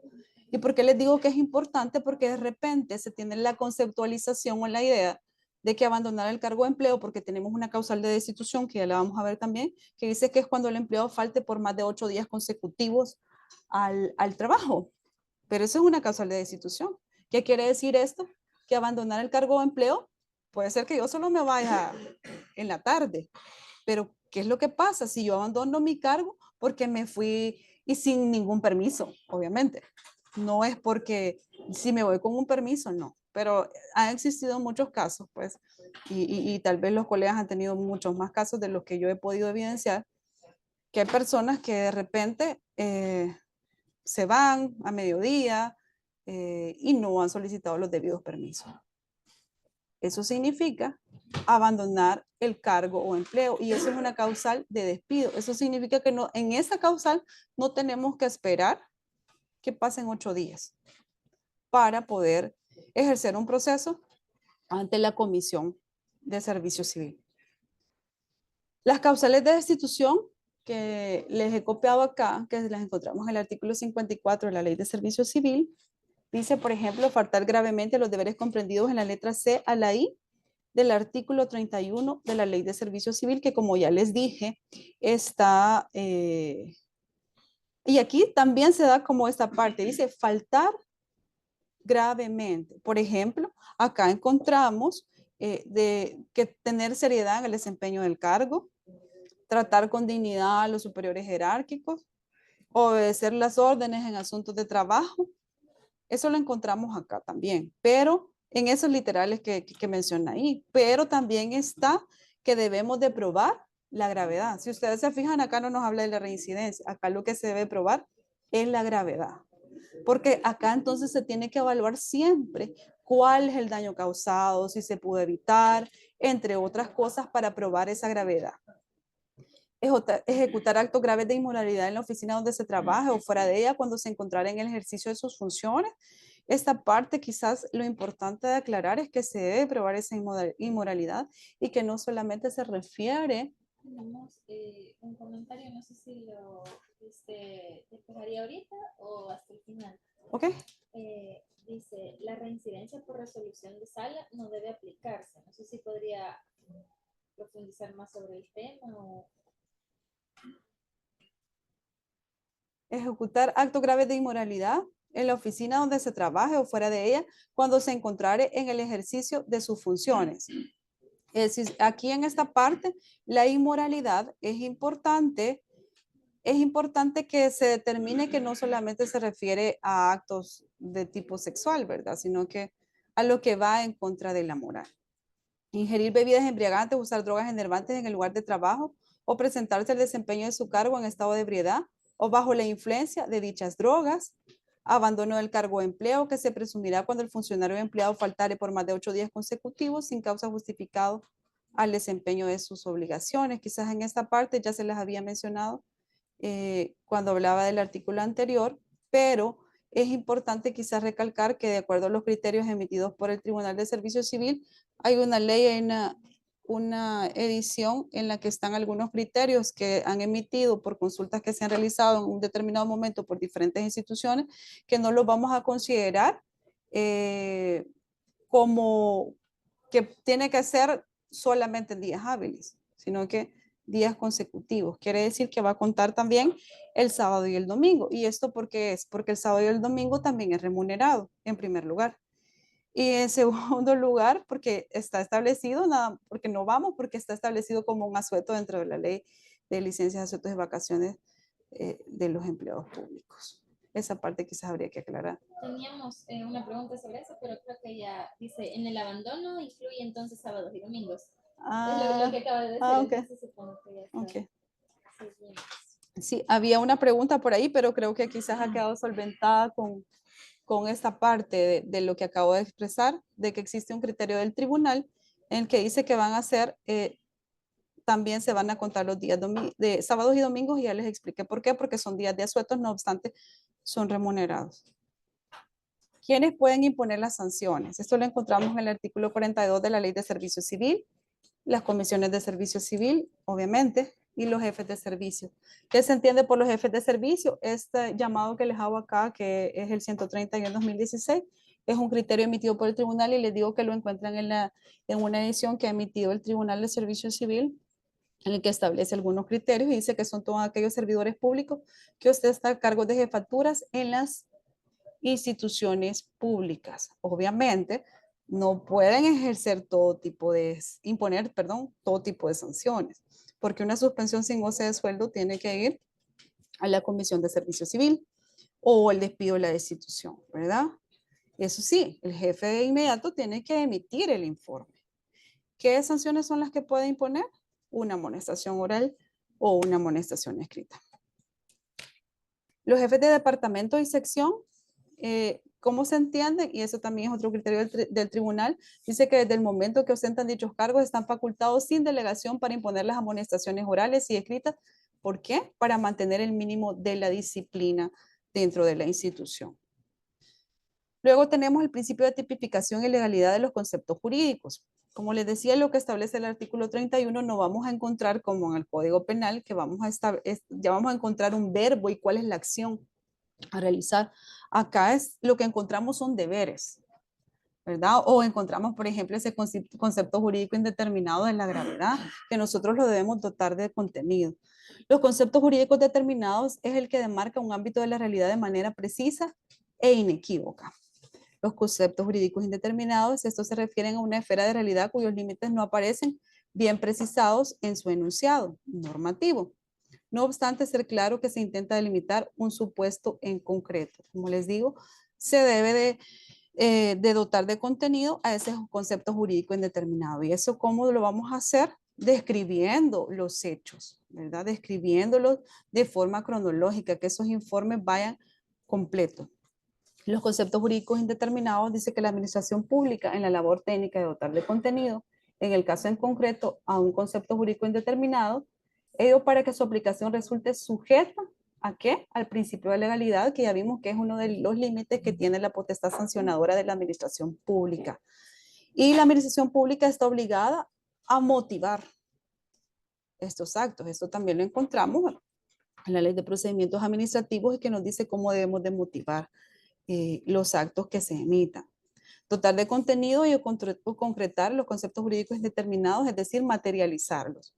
¿Y por qué les digo que es importante? Porque de repente se tiene la conceptualización o la idea de que abandonar el cargo de empleo, porque tenemos una causal de destitución, que ya la vamos a ver también, que dice que es cuando el empleado falte por más de 8 días consecutivos al trabajo. Pero eso es una causal de destitución. ¿Qué quiere decir esto? Que abandonar el cargo de empleo puede ser que yo solo me vaya en la tarde, pero ¿qué es lo que pasa si yo abandono mi cargo porque me fui y sin ningún permiso, obviamente? No es porque si me voy con un permiso, no. Pero han existido muchos casos, pues, y tal vez los colegas han tenido muchos más casos de los que yo he podido evidenciar, que hay personas que de repente se van a mediodía y no han solicitado los debidos permisos. Eso significa abandonar el cargo o empleo y eso es una causal de despido. Eso significa que no, en esa causal no tenemos que esperar que pasen 8 días para poder ejercer un proceso ante la Comisión de Servicio Civil. Las causales de destitución que les he copiado acá, que las encontramos en el artículo 54 de la Ley de Servicio Civil, dice, por ejemplo, faltar gravemente los deberes comprendidos en la letra C a la I del artículo 31 de la Ley de Servicio Civil, que como ya les dije, está... y aquí también se da como esta parte, dice faltar gravemente. Por ejemplo, acá encontramos de que tener seriedad en el desempeño del cargo, tratar con dignidad a los superiores jerárquicos, obedecer las órdenes en asuntos de trabajo. Eso lo encontramos acá también, pero en esos literales que menciona ahí, pero también está que debemos de probar la gravedad. Si ustedes se fijan, acá no nos habla de la reincidencia, acá lo que se debe probar es la gravedad, porque acá entonces se tiene que evaluar siempre cuál es el daño causado, si se pudo evitar, entre otras cosas para probar esa gravedad. Ejecutar actos graves de inmoralidad en la oficina donde se trabaja o fuera de ella cuando se encontrara en el ejercicio de sus funciones. Esta parte quizás lo importante de aclarar es que se debe probar esa inmoralidad y que no solamente se refiere.
Tenemos un comentario, no sé si lo despejaría ahorita o hasta el final.
Ok.
Dice, la reincidencia por resolución de sala no debe aplicarse. No sé si podría profundizar más sobre el tema o...
Ejecutar actos graves de inmoralidad en la oficina donde se trabaje o fuera de ella cuando se encontrare en el ejercicio de sus funciones. Es decir, aquí en esta parte, la inmoralidad es importante que se determine que no solamente se refiere a actos de tipo sexual, ¿verdad? Sino que a lo que va en contra de la moral. Ingerir bebidas embriagantes, usar drogas enervantes en el lugar de trabajo o presentarse al desempeño de su cargo en estado de ebriedad o bajo la influencia de dichas drogas, abandono del cargo de empleo que se presumirá cuando el funcionario o empleado faltare por más de 8 días consecutivos sin causa justificado al desempeño de sus obligaciones. Quizás en esta parte ya se les había mencionado cuando hablaba del artículo anterior, pero es importante quizás recalcar que de acuerdo a los criterios emitidos por el Tribunal de Servicio Civil, hay una ley, hay una edición en la que están algunos criterios que han emitido por consultas que se han realizado en un determinado momento por diferentes instituciones, que no los vamos a considerar como que tiene que ser solamente en días hábiles, sino que días consecutivos. Quiere decir que va a contar también el sábado y el domingo. ¿Y esto por qué es? Porque el sábado y el domingo también es remunerado, en primer lugar. Y en segundo lugar, porque está establecido, nada, porque no vamos, porque está establecido como un asueto dentro de la ley de licencias, asuetos y vacaciones de los empleados públicos. Esa parte quizás habría que aclarar.
Teníamos una pregunta sobre eso, pero creo que ya dice, en el abandono incluye entonces sábados y domingos. Es lo que acaba de decir,
Ok.
entonces supongo que ya está.
Okay.
Sí,
Sí, había una pregunta por ahí, pero creo que quizás ha quedado solventada con esta parte de lo que acabo de expresar, de que existe un criterio del tribunal en el que dice que van a ser, también se van a contar los días de sábados y domingos, y ya les expliqué por qué, porque son días de asuetos, no obstante, son remunerados. ¿Quiénes pueden imponer las sanciones? Esto lo encontramos en el artículo 42 de la Ley de Servicio Civil, las comisiones de servicio civil, obviamente, y los jefes de servicio. ¿Qué se entiende por los jefes de servicio? Este llamado que les hago acá, que es el 131-2016, es un criterio emitido por el tribunal y les digo que lo encuentran en una edición que ha emitido el Tribunal de Servicio Civil, en el que establece algunos criterios y dice que son todos aquellos servidores públicos que usted está a cargo de jefaturas en las instituciones públicas. Obviamente, no pueden ejercer todo tipo de, imponer, perdón, todo tipo de sanciones, porque una suspensión sin goce de sueldo tiene que ir a la Comisión de Servicio Civil o el despido de la destitución, ¿verdad? Eso sí, el jefe de inmediato tiene que emitir el informe. ¿Qué sanciones son las que puede imponer? Una amonestación oral o una amonestación escrita. Los jefes de departamento y sección, ¿cómo se entienden? Y eso también es otro criterio del tribunal. Dice que desde el momento que ostentan dichos cargos están facultados sin delegación para imponer las amonestaciones orales y escritas. ¿Por qué? Para mantener el mínimo de la disciplina dentro de la institución. Luego tenemos el principio de tipificación y legalidad de los conceptos jurídicos. Como les decía, lo que establece el artículo 31 no vamos a encontrar como en el Código Penal, que ya vamos a encontrar un verbo y cuál es la acción a realizar. Acá es lo que encontramos son deberes, ¿verdad? O encontramos, por ejemplo, ese concepto jurídico indeterminado de la gravedad, que nosotros lo debemos dotar de contenido. Los conceptos jurídicos determinados es el que demarca un ámbito de la realidad de manera precisa e inequívoca. Los conceptos jurídicos indeterminados, estos se refieren a una esfera de realidad cuyos límites no aparecen bien precisados en su enunciado normativo. No obstante ser claro que se intenta delimitar un supuesto en concreto. Como les digo, se debe de dotar de contenido a ese concepto jurídico indeterminado. ¿Y eso cómo lo vamos a hacer? Describiendo los hechos, ¿verdad? Describiéndolos de forma cronológica, que esos informes vayan completos. Los conceptos jurídicos indeterminados dice que la administración pública en la labor técnica de dotar de contenido, en el caso en concreto a un concepto jurídico indeterminado, ello para que su aplicación resulte sujeta ¿a qué? Al principio de legalidad, que ya vimos que es uno de los límites que tiene la potestad sancionadora de la administración pública. Y la administración pública está obligada a motivar estos actos. Esto también lo encontramos en la ley de procedimientos administrativos y que nos dice cómo debemos de motivar los actos que se emitan. Dotar de contenido y concretar los conceptos jurídicos determinados, es decir, materializarlos.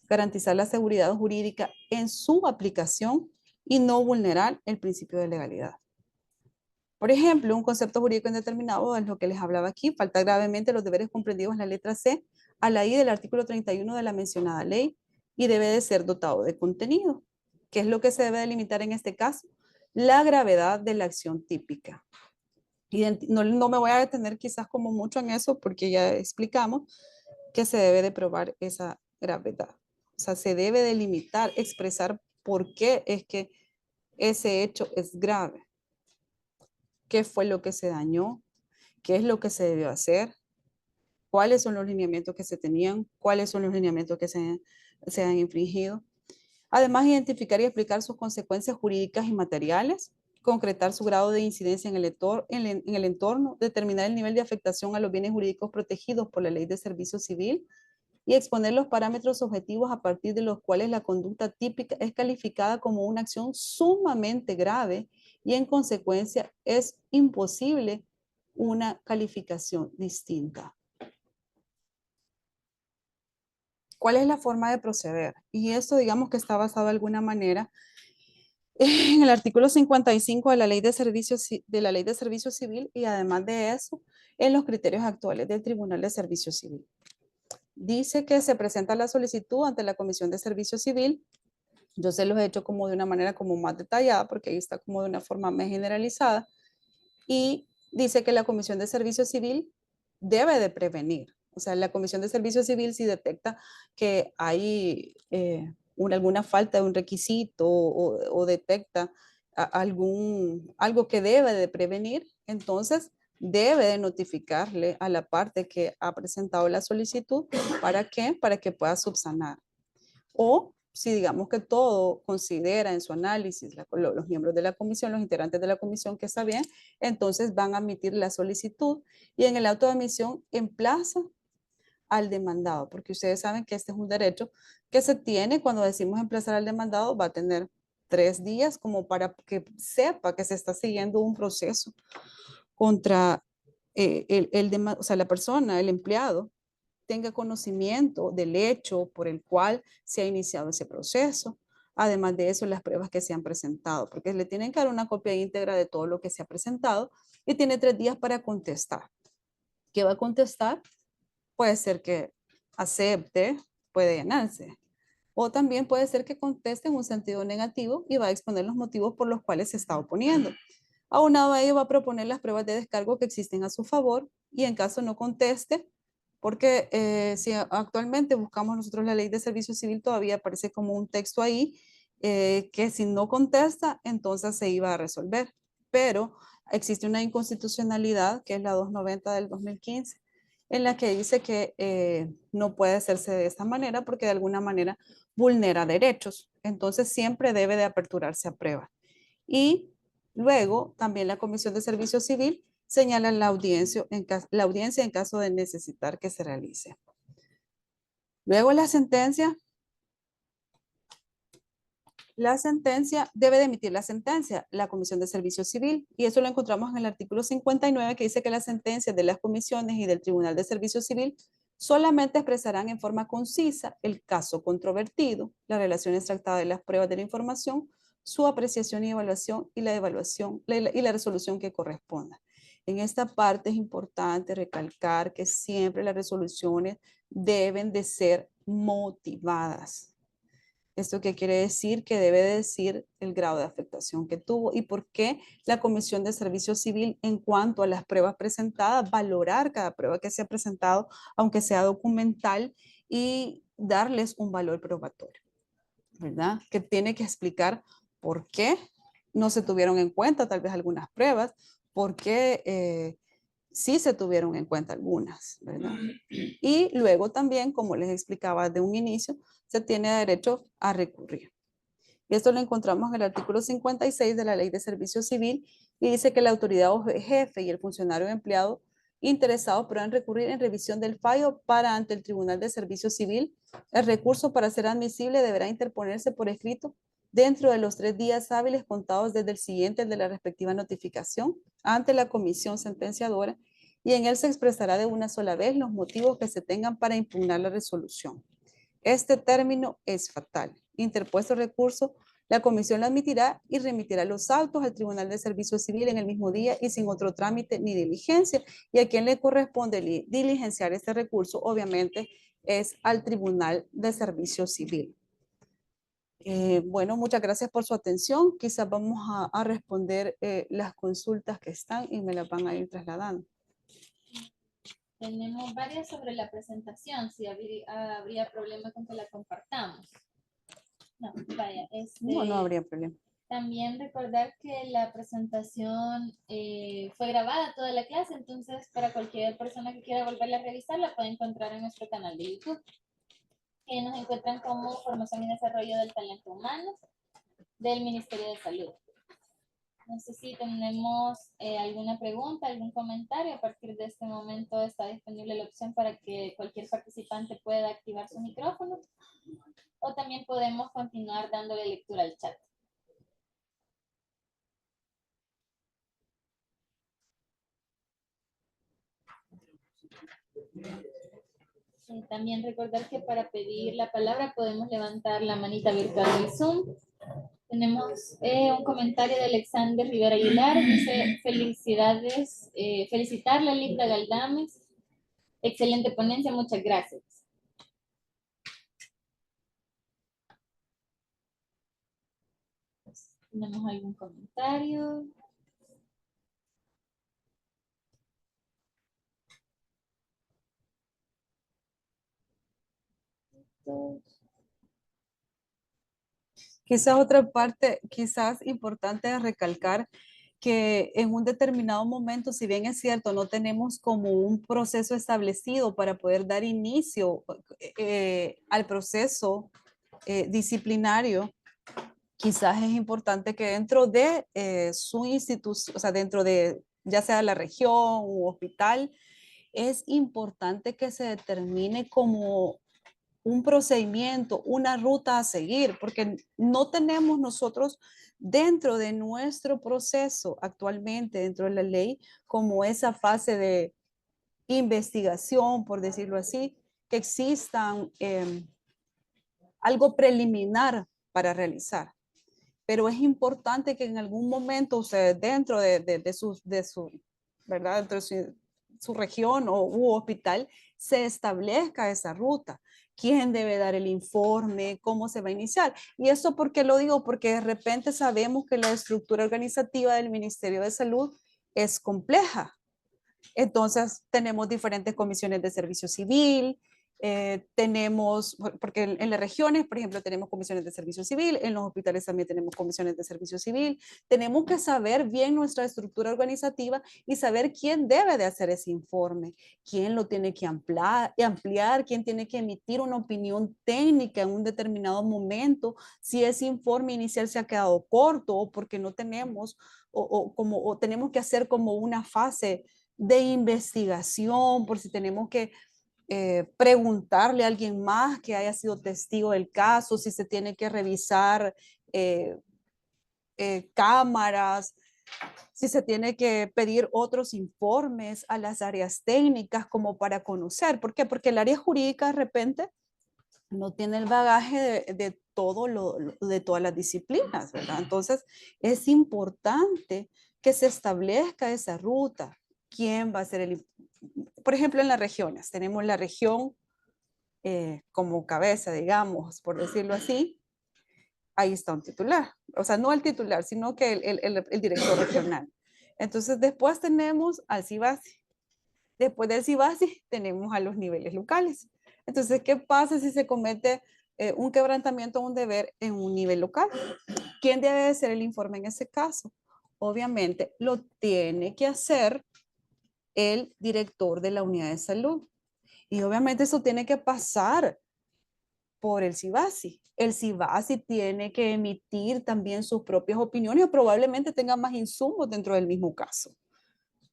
Garantizar la seguridad jurídica en su aplicación y no vulnerar el principio de legalidad. Por ejemplo, un concepto jurídico indeterminado es lo que les hablaba aquí, falta gravemente los deberes comprendidos en la letra C a la I del artículo 31 de la mencionada ley y debe de ser dotado de contenido. ¿Qué es lo que se debe delimitar en este caso? La gravedad de la acción típica. Y no me voy a detener quizás como mucho en eso porque ya explicamos que se debe de probar esa gravedad. O sea, se debe delimitar, expresar por qué es que ese hecho es grave. ¿Qué fue lo que se dañó? ¿Qué es lo que se debió hacer? ¿Cuáles son los lineamientos que se tenían? ¿Cuáles son los lineamientos que se han infringido? Además, identificar y explicar sus consecuencias jurídicas y materiales, concretar su grado de incidencia en el entorno, determinar el nivel de afectación a los bienes jurídicos protegidos por la Ley de Servicio Civil y exponer los parámetros objetivos a partir de los cuales la conducta típica es calificada como una acción sumamente grave y en consecuencia es imposible una calificación distinta. ¿Cuál es la forma de proceder? Y esto digamos que está basado de alguna manera en el artículo 55 de la Ley de Servicio Civil y además de eso, en los criterios actuales del Tribunal de Servicio Civil. Dice que se presenta la solicitud ante la Comisión de Servicio Civil. Yo se los he hecho como de una manera como más detallada porque ahí está como de una forma más generalizada. Y dice que la Comisión de Servicio Civil debe de prevenir. O sea, la Comisión de Servicio Civil si detecta que hay alguna falta de un requisito o detecta algo que debe de prevenir, entonces debe de notificarle a la parte que ha presentado la solicitud. ¿Para qué? Para que pueda subsanar. O si digamos que todo considera en su análisis los miembros de la comisión, los integrantes de la comisión que está bien, entonces van a admitir la solicitud y en el auto de admisión emplaza al demandado, porque ustedes saben que este es un derecho que se tiene cuando decimos emplazar al demandado, va a tener 3 días como para que sepa que se está siguiendo un proceso contra o sea, la persona, el empleado, tenga conocimiento del hecho por el cual se ha iniciado ese proceso. Además de eso, las pruebas que se han presentado, porque le tienen que dar una copia íntegra de todo lo que se ha presentado y tiene 3 días para contestar. ¿Qué va a contestar? Puede ser que acepte, puede llenarse. O también puede ser que conteste en un sentido negativo y va a exponer los motivos por los cuales se está oponiendo. Aunado a ello, va a proponer las pruebas de descargo que existen a su favor y en caso no conteste, porque si actualmente buscamos nosotros la ley de servicio civil, todavía aparece como un texto ahí que si no contesta, entonces se iba a resolver. Pero existe una inconstitucionalidad, que es la 290 del 2015, en la que dice que no puede hacerse de esta manera porque de alguna manera vulnera derechos. Entonces siempre debe de aperturarse a prueba. Y luego también la Comisión de Servicio Civil señala la audiencia en caso de necesitar que se realice. Luego la sentencia debe de emitir la sentencia, la Comisión de Servicio Civil, y eso lo encontramos en el artículo 59 que dice que las sentencias de las comisiones y del Tribunal de Servicio Civil solamente expresarán en forma concisa el caso controvertido, las relaciones tratadas de las pruebas de la información, su apreciación y evaluación y la resolución que corresponda. En esta parte es importante recalcar que siempre las resoluciones deben de ser motivadas. ¿Esto qué quiere decir? Que debe decir el grado de afectación que tuvo y por qué la Comisión de Servicio Civil, en cuanto a las pruebas presentadas, valorar cada prueba que se ha presentado, aunque sea documental, y darles un valor probatorio, ¿verdad? Que tiene que explicar por qué no se tuvieron en cuenta tal vez algunas pruebas, por qué sí se tuvieron en cuenta algunas, ¿verdad? Y luego también, como les explicaba de un inicio, se tiene derecho a recurrir. Y esto lo encontramos en el artículo 56 de la Ley de Servicio Civil y dice que la autoridad o jefe y el funcionario empleado interesados podrán recurrir en revisión del fallo para ante el Tribunal de Servicio Civil. El recurso para ser admisible deberá interponerse por escrito dentro de los 3 días hábiles contados desde el siguiente de la respectiva notificación ante la comisión sentenciadora y en él se expresará de una sola vez los motivos que se tengan para impugnar la resolución. Este término es fatal. Interpuesto el recurso, la comisión lo admitirá y remitirá los autos al Tribunal de Servicio Civil en el mismo día y sin otro trámite ni diligencia. Y a quien le corresponde diligenciar este recurso, obviamente, es al Tribunal de Servicio Civil. Bueno, muchas gracias por su atención. Quizás vamos a responder las consultas que están y me las van a ir trasladando.
Tenemos varias sobre la presentación, si habría problema con que la compartamos. No, vaya,
No habría problema.
También recordar que la presentación fue grabada toda la clase, entonces para cualquier persona que quiera volverla a revisar la puede encontrar en nuestro canal de YouTube. Nos encuentran como Formación y Desarrollo del Talento Humano del Ministerio de Salud. No sé si tenemos alguna pregunta, algún comentario. A partir de este momento está disponible la opción para que cualquier participante pueda activar su micrófono. O también podemos continuar dándole lectura al chat. También recordar que para pedir la palabra podemos levantar la manita virtual del Zoom. Tenemos un comentario de Alexander Rivera Aguilar. Dice, felicidades, felicitarle a Linda Galdames. Excelente ponencia, muchas gracias. ¿Tenemos algún comentario?
Quizás otra parte, quizás importante recalcar que en un determinado momento, si bien es cierto, no tenemos como un proceso establecido para poder dar inicio al proceso disciplinario, quizás es importante que dentro de su institución, o sea, dentro de ya sea la región u hospital, es importante que se determine como un procedimiento, una ruta a seguir, porque no tenemos nosotros dentro de nuestro proceso actualmente, dentro de la ley, como esa fase de investigación, por decirlo así, que existan algo preliminar para realizar. Pero es importante que en algún momento ustedes dentro de su, ¿verdad? Dentro de su región o u hospital se establezca esa ruta. ¿Quién debe dar el informe? ¿Cómo se va a iniciar? Y eso porque lo digo, porque de repente sabemos que la estructura organizativa del Ministerio de Salud es compleja. Entonces, tenemos diferentes comisiones de servicio civil, tenemos, porque en las regiones, por ejemplo, tenemos comisiones de servicio civil, en los hospitales también tenemos comisiones de servicio civil. Tenemos que saber bien nuestra estructura organizativa y saber quién debe de hacer ese informe, quién lo tiene que ampliar, quién tiene que emitir una opinión técnica en un determinado momento, si ese informe inicial se ha quedado corto o porque no tenemos o tenemos que hacer como una fase de investigación, por si tenemos que preguntarle a alguien más que haya sido testigo del caso, si se tiene que revisar cámaras, si se tiene que pedir otros informes a las áreas técnicas como para conocer. ¿Por qué? Porque el área jurídica de repente no tiene el bagaje de todo de todas las disciplinas, ¿verdad? Entonces, es importante que se establezca esa ruta. ¿Quién va a ser el... Por ejemplo, en las regiones, tenemos la región como cabeza, digamos, por decirlo así, ahí está un titular. O sea, no el titular, sino que el director regional. Entonces, después tenemos al CIBASI. Después del CIBASI tenemos a los niveles locales. Entonces, ¿qué pasa si se comete un quebrantamiento de un deber en un nivel local? ¿Quién debe hacer el informe en ese caso? Obviamente, lo tiene que hacer el director de la unidad de salud. Y obviamente eso tiene que pasar por el CIBASI. El CIBASI tiene que emitir también sus propias opiniones o probablemente tenga más insumos dentro del mismo caso.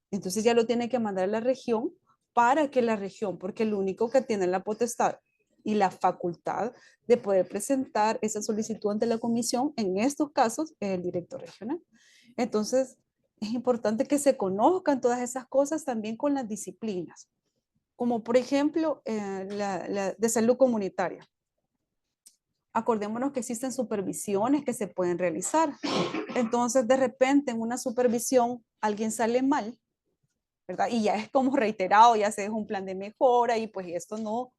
Entonces ya lo tiene que mandar a la región para que la región, porque el único que tiene la potestad y la facultad de poder presentar esa solicitud ante la comisión en estos casos es el director regional. Entonces es importante que se conozcan todas esas cosas también con las disciplinas, como por ejemplo la de salud comunitaria. Acordémonos que existen supervisiones que se pueden realizar. Entonces, de repente, en una supervisión, alguien sale mal, ¿verdad? Y ya es como reiterado, ya se deja un plan de mejora y pues esto no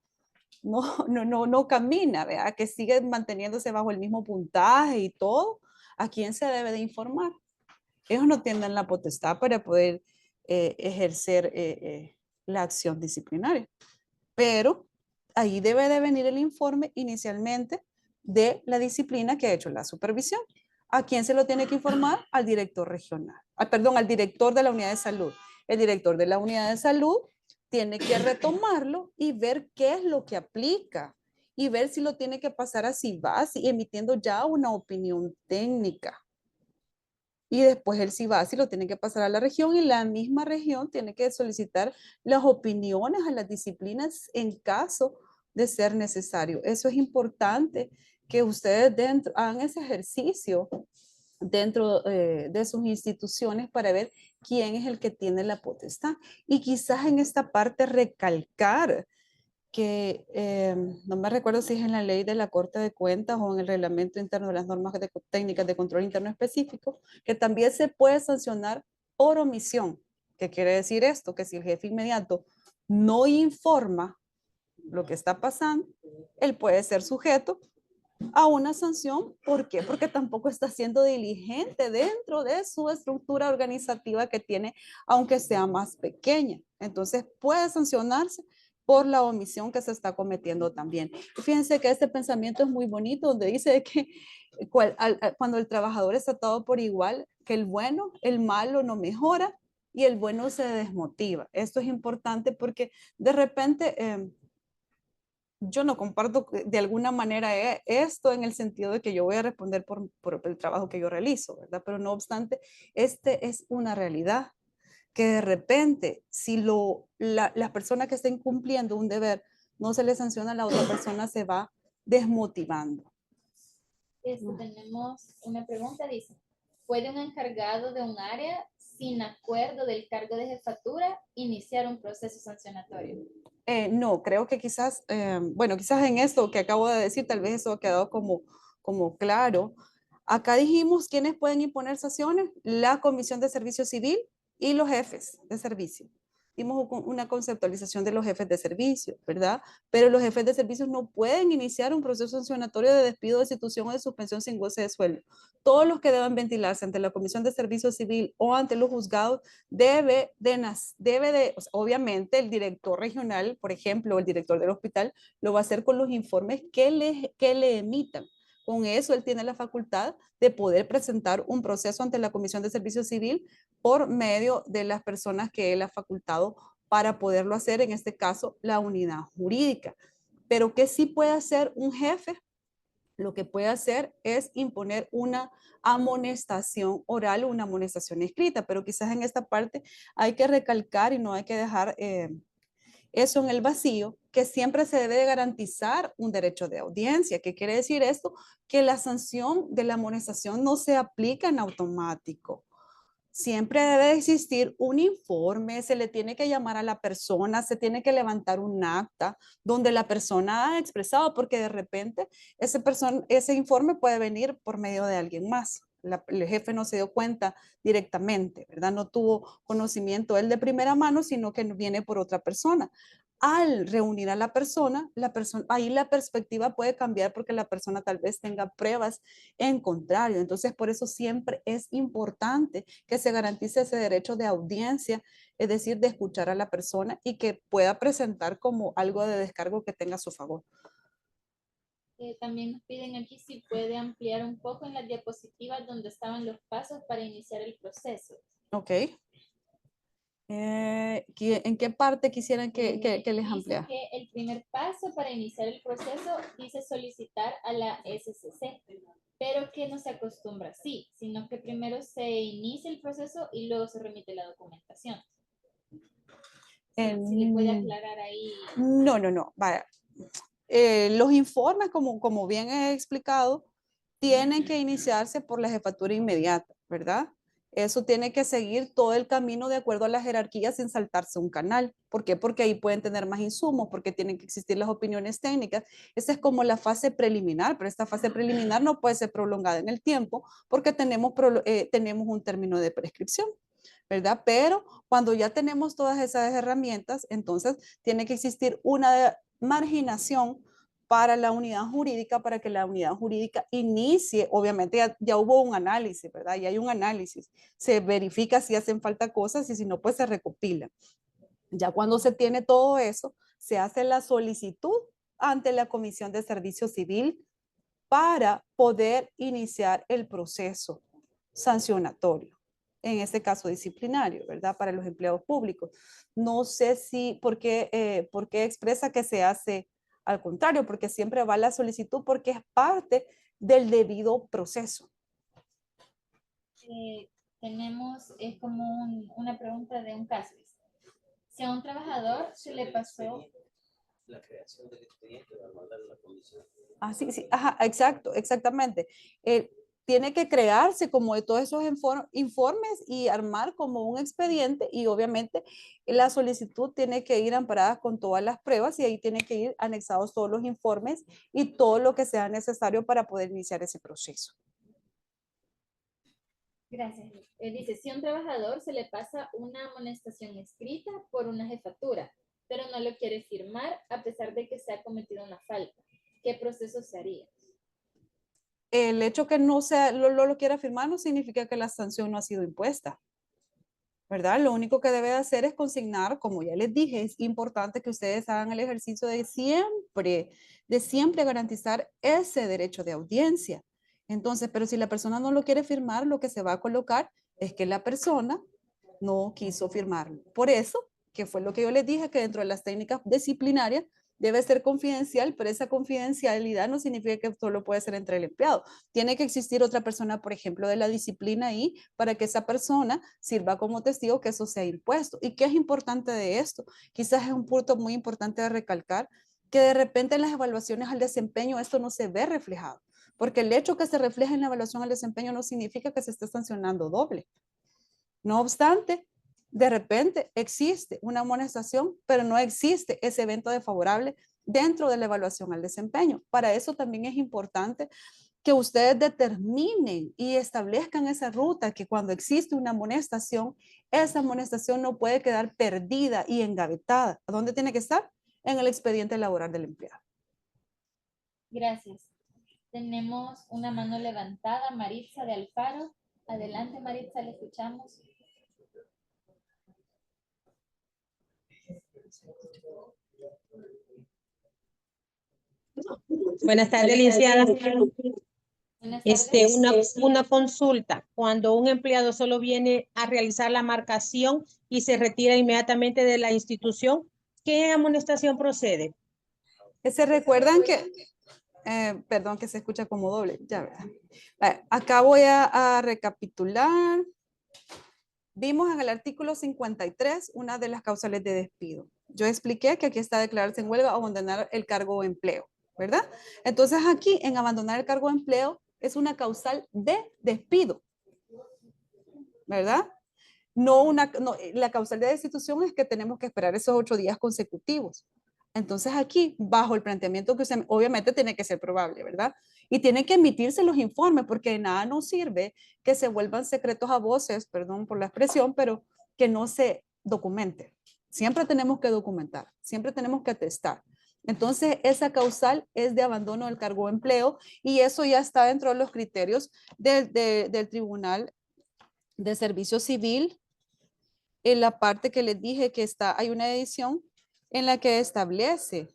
camina, ¿verdad? Que sigue manteniéndose bajo el mismo puntaje y todo. ¿A quién se debe de informar? Ellos no tienen la potestad para poder ejercer la acción disciplinaria. Pero ahí debe de venir el informe inicialmente de la disciplina que ha hecho la supervisión. ¿A quién se lo tiene que informar? Al director regional, perdón, al director de la unidad de salud. El director de la unidad de salud tiene que retomarlo y ver qué es lo que aplica y ver si lo tiene que pasar a CIBASI, emitiendo ya una opinión técnica. Y después el CIBASI lo tiene que pasar a la región y la misma región tiene que solicitar las opiniones a las disciplinas en caso de ser necesario. Eso es importante que ustedes hagan ese ejercicio dentro de sus instituciones para ver quién es el que tiene la potestad. Y quizás en esta parte recalcar que no me recuerdo si es en la ley de la Corte de Cuentas o en el reglamento interno de las normas técnicas de control interno específico, que también se puede sancionar por omisión. ¿Qué quiere decir esto? Que si el jefe inmediato no informa lo que está pasando, él puede ser sujeto a una sanción. ¿Por qué? Porque tampoco está siendo diligente dentro de su estructura organizativa que tiene, aunque sea más pequeña. Entonces puede sancionarse por la omisión que se está cometiendo también. Y fíjense que este pensamiento es muy bonito, donde dice que cuando el trabajador es tratado por igual, que el bueno, el malo no mejora y el bueno se desmotiva. Esto es importante porque de repente yo no comparto de alguna manera esto en el sentido de que yo voy a responder por el trabajo que yo realizo, ¿verdad? Pero no obstante, este es una realidad que de repente, si la persona que está incumpliendo un deber no se le sanciona, la otra persona se va desmotivando.
Tenemos una pregunta, dice, ¿puede un encargado de un área sin acuerdo del cargo de jefatura iniciar un proceso sancionatorio?
No, creo que quizás, bueno, quizás en esto que acabo de decir, tal vez eso ha quedado como claro. Acá dijimos quiénes pueden imponer sanciones, la Comisión de Servicio Civil y los jefes de servicio. Dimos una conceptualización de los jefes de servicio, ¿verdad? Pero los jefes de servicio no pueden iniciar un proceso sancionatorio de despido, destitución o de suspensión sin goce de sueldo. Todos los que deban ventilarse ante la Comisión de Servicio Civil o ante los juzgados o sea, obviamente el director regional, por ejemplo, el director del hospital, lo va a hacer con los informes que le emitan. Con eso, él tiene la facultad de poder presentar un proceso ante la Comisión de Servicio Civil por medio de las personas que él ha facultado para poderlo hacer, en este caso, la unidad jurídica. Pero ¿qué sí puede hacer un jefe? Lo que puede hacer es imponer una amonestación oral o una amonestación escrita, pero quizás en esta parte hay que recalcar y no hay que dejar eso en el vacío, que siempre se debe garantizar un derecho de audiencia. ¿Qué quiere decir esto? Que la sanción de la amonestación no se aplica en automático. Siempre debe existir un informe, se le tiene que llamar a la persona, se tiene que levantar un acta donde la persona ha expresado, porque de repente ese informe puede venir por medio de alguien más. el jefe no se dio cuenta directamente, ¿verdad? No tuvo conocimiento él de primera mano, sino que viene por otra persona. Al reunir a la persona, ahí la perspectiva puede cambiar porque la persona tal vez tenga pruebas en contrario. Entonces, por eso siempre es importante que se garantice ese derecho de audiencia, es decir, de escuchar a la persona y que pueda presentar como algo de descargo que tenga a su favor.
También nos piden aquí si puede ampliar un poco en las diapositivas donde estaban los pasos para iniciar el proceso.
Ok. ¿En qué parte quisieran que les ampliara?
Que el primer paso para iniciar el proceso dice solicitar a la SCC, pero que no se acostumbra así, sino que primero se inicia el proceso y luego se remite la documentación. Si le puede aclarar ahí.
No, vaya. Los informes, como bien he explicado, tienen que iniciarse por la jefatura inmediata, ¿verdad? Eso tiene que seguir todo el camino de acuerdo a la jerarquía sin saltarse un canal. ¿Por qué? Porque ahí pueden tener más insumos, porque tienen que existir las opiniones técnicas. Esta es como la fase preliminar, pero esta fase preliminar no puede ser prolongada en el tiempo porque tenemos un término de prescripción, ¿verdad? Pero cuando ya tenemos todas esas herramientas, entonces tiene que existir una marginación para la unidad jurídica, para que la unidad jurídica inicie, obviamente ya hubo un análisis, ¿verdad? Ya hay un análisis, se verifica si hacen falta cosas y si no, pues se recopila. Ya cuando se tiene todo eso, se hace la solicitud ante la Comisión de Servicio Civil para poder iniciar el proceso sancionatorio, en este caso disciplinario, ¿verdad? Para los empleados públicos. No sé si, por qué expresa que se hace al contrario, porque siempre va la solicitud porque es parte del debido proceso.
Tenemos, es como una pregunta de un caso. Si a un trabajador se le pasó
la creación del expediente va a mandar la comisión.
Ah, sí, sí, ajá, exacto, exactamente. Tiene que crearse como de todos esos informes y armar como un expediente y obviamente la solicitud tiene que ir amparada con todas las pruebas y ahí tiene que ir anexados todos los informes y todo lo que sea necesario para poder iniciar ese proceso.
Gracias. Dice, si a un trabajador se le pasa una amonestación escrita por una jefatura, pero no lo quiere firmar a pesar de que se ha cometido una falta, ¿qué proceso se haría?
El hecho que no lo quiera firmar no significa que la sanción no ha sido impuesta, ¿verdad? Lo único que debe hacer es consignar, como ya les dije, es importante que ustedes hagan el ejercicio de siempre garantizar ese derecho de audiencia. Entonces, pero si la persona no lo quiere firmar, lo que se va a colocar es que la persona no quiso firmarlo. Por eso, que fue lo que yo les dije, que dentro de las técnicas disciplinarias debe ser confidencial, pero esa confidencialidad no significa que solo puede ser entre el empleado. Tiene que existir otra persona, por ejemplo, de la disciplina ahí, para que esa persona sirva como testigo que eso sea impuesto. ¿Y qué es importante de esto? Quizás es un punto muy importante de recalcar, que de repente en las evaluaciones al desempeño esto no se ve reflejado, porque el hecho que se refleje en la evaluación al desempeño no significa que se esté sancionando doble. No obstante, de repente existe una amonestación, pero no existe ese evento desfavorable dentro de la evaluación al desempeño. Para eso también es importante que ustedes determinen y establezcan esa ruta, que cuando existe una amonestación, esa amonestación no puede quedar perdida y engavetada. ¿A dónde tiene que estar? En el expediente laboral del empleado.
Gracias. Tenemos una mano levantada, Maritza de Alfaro. Adelante, Maritza, le escuchamos.
Buenas tardes, licenciada. Una consulta. Cuando un empleado solo viene a realizar la marcación y se retira inmediatamente de la institución, ¿qué amonestación procede?
Se recuerdan que, perdón, que se escucha como doble, ya verdad. Acá voy a recapitular. Vimos en el artículo 53 una de las causales de despido. Yo expliqué que aquí está declararse en huelga o abandonar el cargo o empleo, ¿verdad? Entonces aquí en abandonar el cargo o empleo es una causal de despido, ¿verdad? No, la causal de destitución es que tenemos que esperar esos 8 días consecutivos. Entonces aquí, bajo el planteamiento que usted, obviamente tiene que ser probable, ¿verdad? Y tienen que emitirse los informes porque de nada nos sirve que se vuelvan secretos a voces, perdón por la expresión, pero que no se documente. Siempre tenemos que documentar, siempre tenemos que atestar. Entonces, esa causal es de abandono del cargo o empleo y eso ya está dentro de los criterios del Tribunal de Servicio Civil. En la parte que les dije que está, hay una edición en la que establece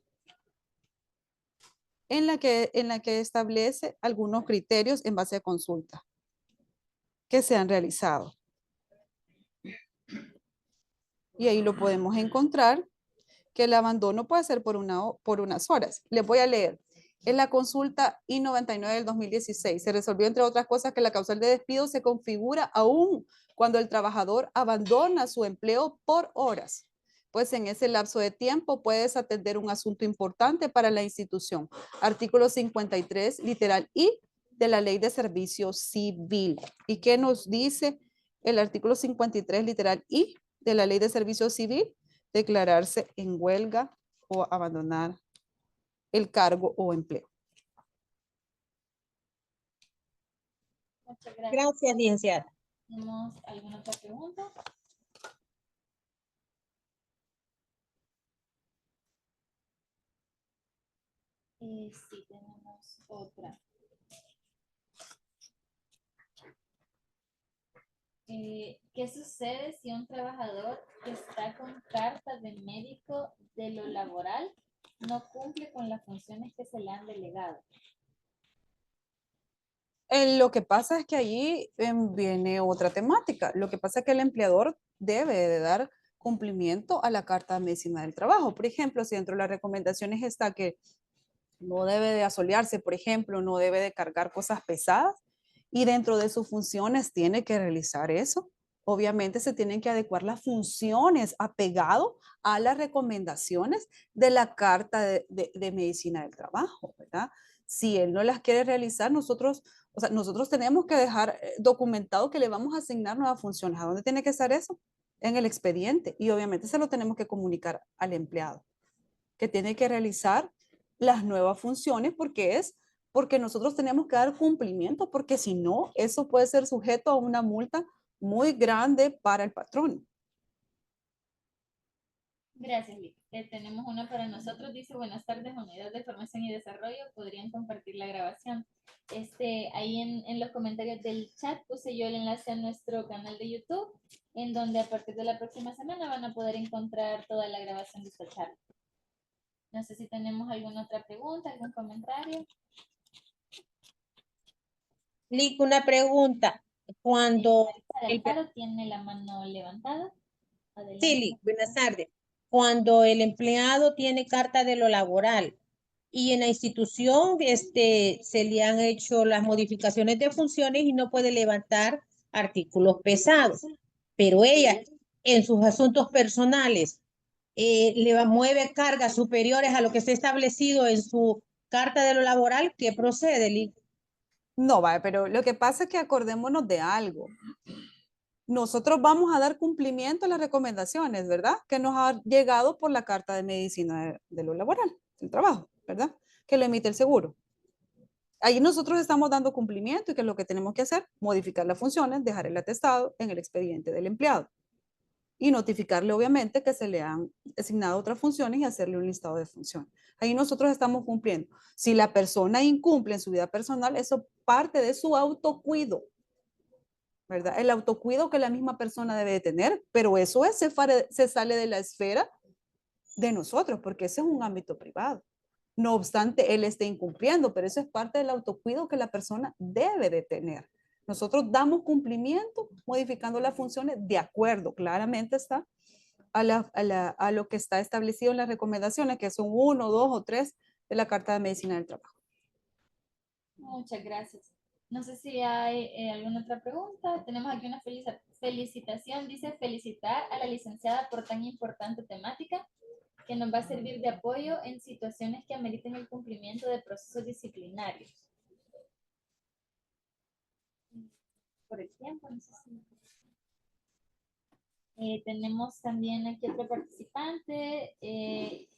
algunos criterios en base a consulta que se han realizado. Y ahí lo podemos encontrar, que el abandono puede ser por unas horas. Les voy a leer. En la consulta I-99 del 2016 se resolvió, entre otras cosas, que la causal de despido se configura aún cuando el trabajador abandona su empleo por horas, pues en ese lapso de tiempo puedes atender un asunto importante para la institución. Artículo 53, literal I, de la Ley de Servicio Civil. ¿Y qué nos dice el artículo 53, literal I, de la Ley de Servicio Civil? Declararse en huelga o abandonar el cargo o empleo.
Muchas gracias.
Gracias, licenciada.
¿Tenemos alguna otra pregunta? Sí, tenemos otra. ¿Qué sucede si un trabajador que está con carta de médico de lo laboral no cumple con las funciones que se le han delegado?
Lo que pasa es que allí viene otra temática. Lo que pasa es que el empleador debe de dar cumplimiento a la Carta de Medicina del Trabajo. Por ejemplo, si dentro de las recomendaciones está que no debe de asolearse, por ejemplo, no debe de cargar cosas pesadas y dentro de sus funciones tiene que realizar eso. Obviamente se tienen que adecuar las funciones apegado a las recomendaciones de la Carta de Medicina del Trabajo, ¿verdad? Si él no las quiere realizar, nosotros tenemos que dejar documentado que le vamos a asignar nuevas funciones. ¿A dónde tiene que estar eso? En el expediente. Y obviamente se lo tenemos que comunicar al empleado, que tiene que realizar las nuevas funciones porque nosotros tenemos que dar cumplimiento, porque si no, eso puede ser sujeto a una multa muy grande para el patrón.
Gracias, Liz. Tenemos una para nosotros. Dice, buenas tardes, Unidad de Formación y Desarrollo. ¿Podrían compartir la grabación? Ahí en los comentarios del chat puse yo el enlace a nuestro canal de YouTube, en donde a partir de la próxima semana van a poder encontrar toda la grabación de esta charla. No sé si tenemos alguna otra pregunta, algún comentario.
Lic, una pregunta. Cuando
Del Paro tiene la mano levantada. Adelante.
Sí, Lic, buenas tardes. Cuando el empleado tiene carta de lo laboral y en la institución se le han hecho las modificaciones de funciones y no puede levantar artículos pesados, pero ella en sus asuntos personales mueve cargas superiores a lo que está establecido en su carta de lo laboral, ¿qué procede, Lic?
No, vaya, pero lo que pasa es que acordémonos de algo. Nosotros vamos a dar cumplimiento a las recomendaciones, ¿verdad? Que nos ha llegado por la Carta de Medicina de lo Laboral, del Trabajo, ¿verdad? Que lo emite el seguro. Ahí nosotros estamos dando cumplimiento y que es lo que tenemos que hacer, modificar las funciones, dejar el atestado en el expediente del empleado y notificarle obviamente que se le han asignado otras funciones y hacerle un listado de funciones. Ahí nosotros estamos cumpliendo. Si la persona incumple en su vida personal, eso parte de su autocuido, ¿verdad? El autocuido que la misma persona debe de tener, pero eso se sale de la esfera de nosotros, porque ese es un ámbito privado. No obstante, él esté incumpliendo, pero eso es parte del autocuido que la persona debe de tener. Nosotros damos cumplimiento modificando las funciones de acuerdo, claramente está, a lo que está establecido en las recomendaciones, que son 1, 2 o 3 de la Carta de Medicina del Trabajo.
Muchas gracias. No sé si hay alguna otra pregunta. Tenemos aquí una felicitación. Dice, felicitar a la licenciada por tan importante temática que nos va a servir de apoyo en situaciones que ameriten el cumplimiento de procesos disciplinarios. Por el tiempo, no sé si... tenemos también aquí otro participante,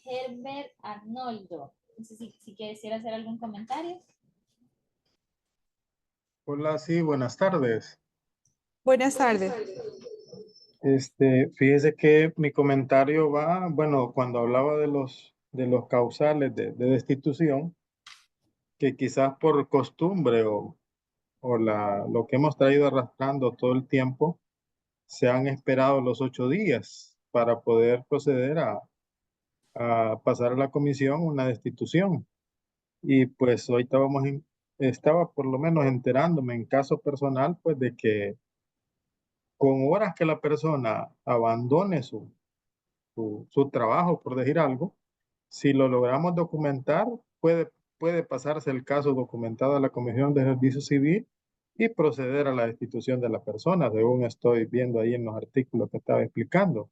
Herbert Arnoldo. No sé si quisiera hacer algún comentario.
Hola, sí, buenas tardes.
Buenas tardes.
Fíjese que mi comentario va, bueno, cuando hablaba de los causales de destitución, que quizás por costumbre lo que hemos traído arrastrando todo el tiempo, se han esperado los 8 días para poder proceder a pasar a la comisión una destitución. Y pues hoy estaba por lo menos enterándome en caso personal, pues de que con horas que la persona abandone su trabajo, por decir algo, si lo logramos documentar, puede pasarse el caso documentado a la Comisión de Servicio Civil y proceder a la destitución de la persona, según estoy viendo ahí en los artículos que estaba explicando.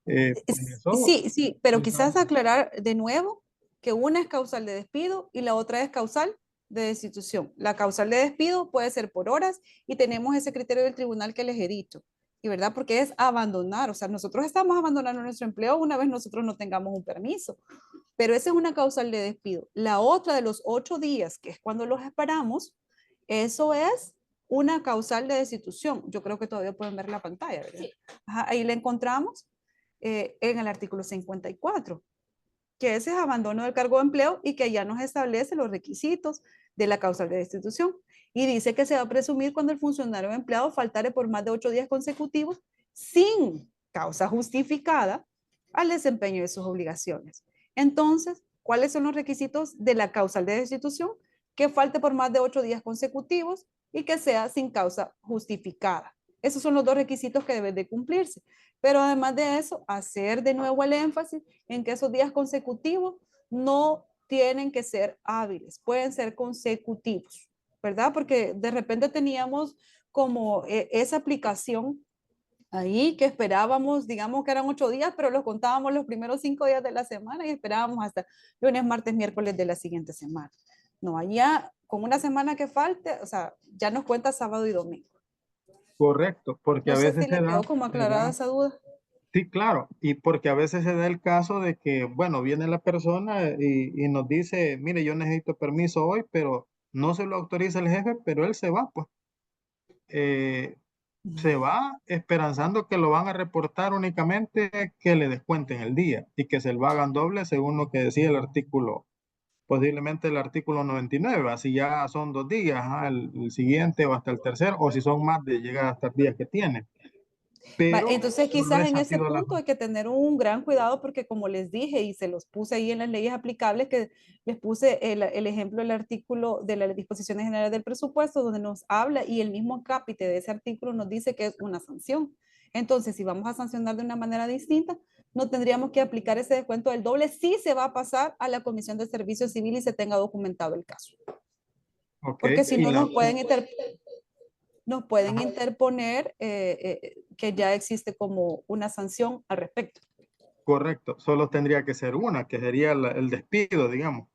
Por eso,
Sí, sí, pero quizás
digamos,
aclarar de nuevo que una es causal de despido y la otra es causal de destitución. La causal de despido puede ser por horas y tenemos ese criterio del tribunal que les he dicho, y verdad, porque es abandonar, o sea, nosotros estamos abandonando nuestro empleo una vez nosotros no tengamos un permiso, pero esa es una causal de despido. La otra de los 8 días, que es cuando los esperamos, eso es una causal de destitución. Yo creo que todavía pueden ver la pantalla, ¿verdad?
Sí.
Ajá, ahí la encontramos en el artículo 54, que ese es abandono del cargo de empleo y que ya nos establece los requisitos de la causal de destitución. Y dice que se va a presumir cuando el funcionario o empleado faltare por más de 8 días consecutivos sin causa justificada al desempeño de sus obligaciones. Entonces, ¿cuáles son los requisitos de la causal de destitución? Que falte por más de 8 días consecutivos y que sea sin causa justificada. Esos son los dos requisitos que deben de cumplirse. Pero además de eso, hacer de nuevo el énfasis en que esos días consecutivos no tienen que ser hábiles, pueden ser consecutivos, ¿verdad? Porque de repente teníamos como esa aplicación ahí que esperábamos, digamos que eran 8 días, pero los contábamos los primeros 5 días de la semana y esperábamos hasta lunes, martes, miércoles de la siguiente semana. No, allá con una semana que falte, o sea, ya nos cuenta sábado y domingo.
correcto, porque
No
a
sé
veces
si le quedó como aclarada esa duda.
sí, claro, y porque a veces se da el caso de que, bueno, viene la persona y nos dice, mire, yo necesito permiso hoy, pero no se lo autoriza el jefe, pero él se va, pues. Eh, Se va esperanzando que lo van a reportar únicamente que le descuenten el día y que se lo hagan doble según lo que decía el artículo, posiblemente el artículo 99, así ya son 2 días, el siguiente o hasta el tercero, o si son más de llegar hasta el día que tiene. Pero
Entonces,
solo
quizás en
esa ha
ese
sido la...
punto hay que tener un gran cuidado porque como les dije y se los puse ahí en las leyes aplicables, que les puse el ejemplo del artículo de las disposiciones generales del presupuesto donde nos habla y el mismo capítulo de ese artículo nos dice que es una sanción. Entonces, si vamos a sancionar de una manera distinta, no tendríamos que aplicar ese descuento del doble si se va a pasar a la Comisión de Servicio Civil y se tenga documentado el caso.
Ok,
Porque si
y
no
la,
nos pueden interponer que ya existe como una sanción al respecto.
correcto, solo tendría que ser una, que sería el despido, digamos.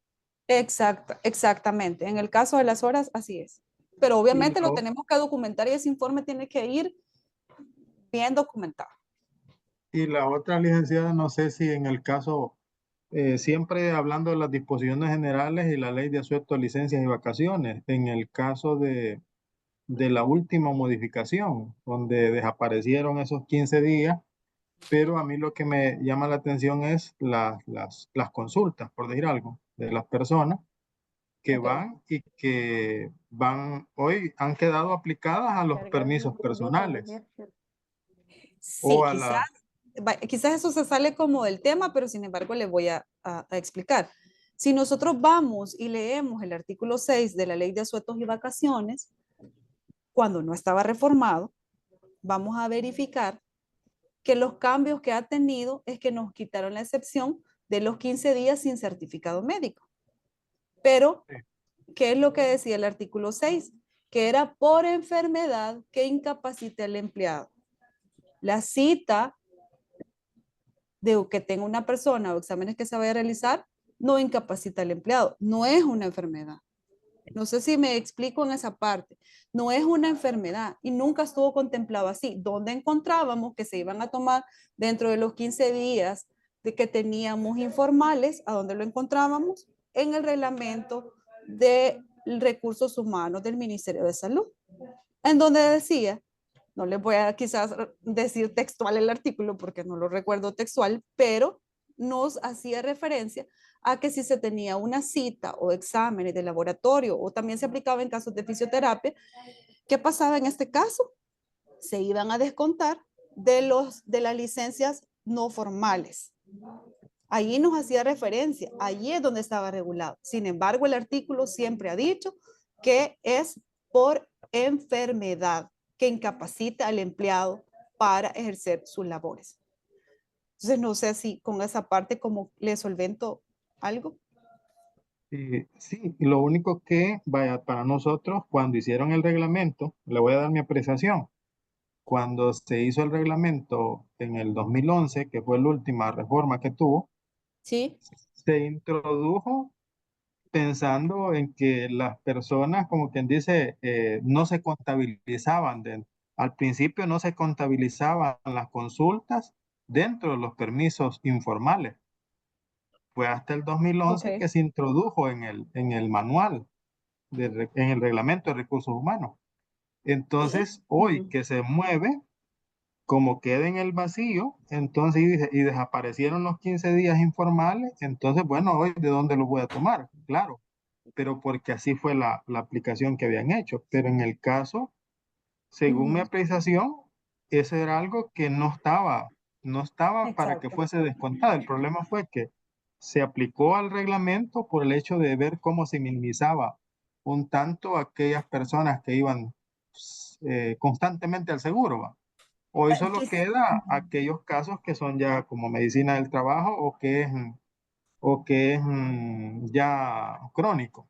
Exactamente. En el caso de las horas, así es. Pero
Y
obviamente
la,
lo
o-
tenemos que documentar y ese informe tiene que ir bien documentado.
y la otra licenciada, no sé si en el caso, siempre hablando de las disposiciones generales y la ley de asueto de licencias y vacaciones, en el caso de la última modificación, donde desaparecieron esos 15 días, pero a mí lo que me llama la atención es las consultas, por decir algo, de las personas que
Okay.
van y que hoy han quedado aplicadas a los permisos personales o
Sí,
a la...
quizás eso se sale como del tema, pero sin embargo le voy a explicar. Si nosotros vamos y leemos el artículo 6 de la ley de asuetos y vacaciones, cuando no estaba reformado, vamos a verificar que los cambios que ha tenido es que nos quitaron la excepción de los 15 días sin certificado médico. Pero, ¿qué es lo que decía el artículo 6? Que era por enfermedad que incapacite al empleado. La cita de que tenga una persona o exámenes que se vaya a realizar no incapacita al empleado, no es una enfermedad. No sé si me explico en esa parte. No es una enfermedad y nunca estuvo contemplado así. Donde encontrábamos que se iban a tomar dentro de los 15 días de que teníamos informales, ¿a dónde lo encontrábamos? En el reglamento de recursos humanos del Ministerio de Salud, en donde decía, no les voy a quizás decir textual el artículo porque no lo recuerdo textual, pero nos hacía referencia a que si se tenía una cita o exámenes de laboratorio o también se aplicaba en casos de fisioterapia, ¿qué pasaba en este caso? Se iban a descontar de las licencias no formales. Allí nos hacía referencia, allí es donde estaba regulado. Sin embargo, el artículo siempre ha dicho que es por enfermedad que incapacita al empleado para ejercer sus labores. Entonces, no sé si con esa parte como le solvento algo.
Sí, lo único que, vaya, para nosotros, cuando hicieron el reglamento, le voy a dar mi apreciación. Cuando se hizo el reglamento en el 2011, que fue la última reforma que tuvo,
Sí,
se introdujo pensando en que las personas, como quien dice, no se contabilizaban. Al principio no se contabilizaban las consultas dentro de los permisos informales. Fue hasta el 2011
ok.
que se introdujo en el manual, en el reglamento de recursos humanos. Entonces, hoy
Ujú.
que se mueve, como queda en el vacío, entonces y desaparecieron los 15 días informales, entonces, bueno, hoy de dónde lo voy a tomar, claro, pero porque así fue la aplicación que habían hecho. Pero en el caso, según mi
Ujú.
apreciación, eso era algo que no estaba para que
Exacto.
fuese descontado. El problema fue que se aplicó al reglamento por el hecho de ver cómo se minimizaba un tanto aquellas personas que iban constantemente al seguro, ¿va? Hoy solo queda
Ujú.
aquellos casos que son ya como medicina del trabajo o que es ya crónico.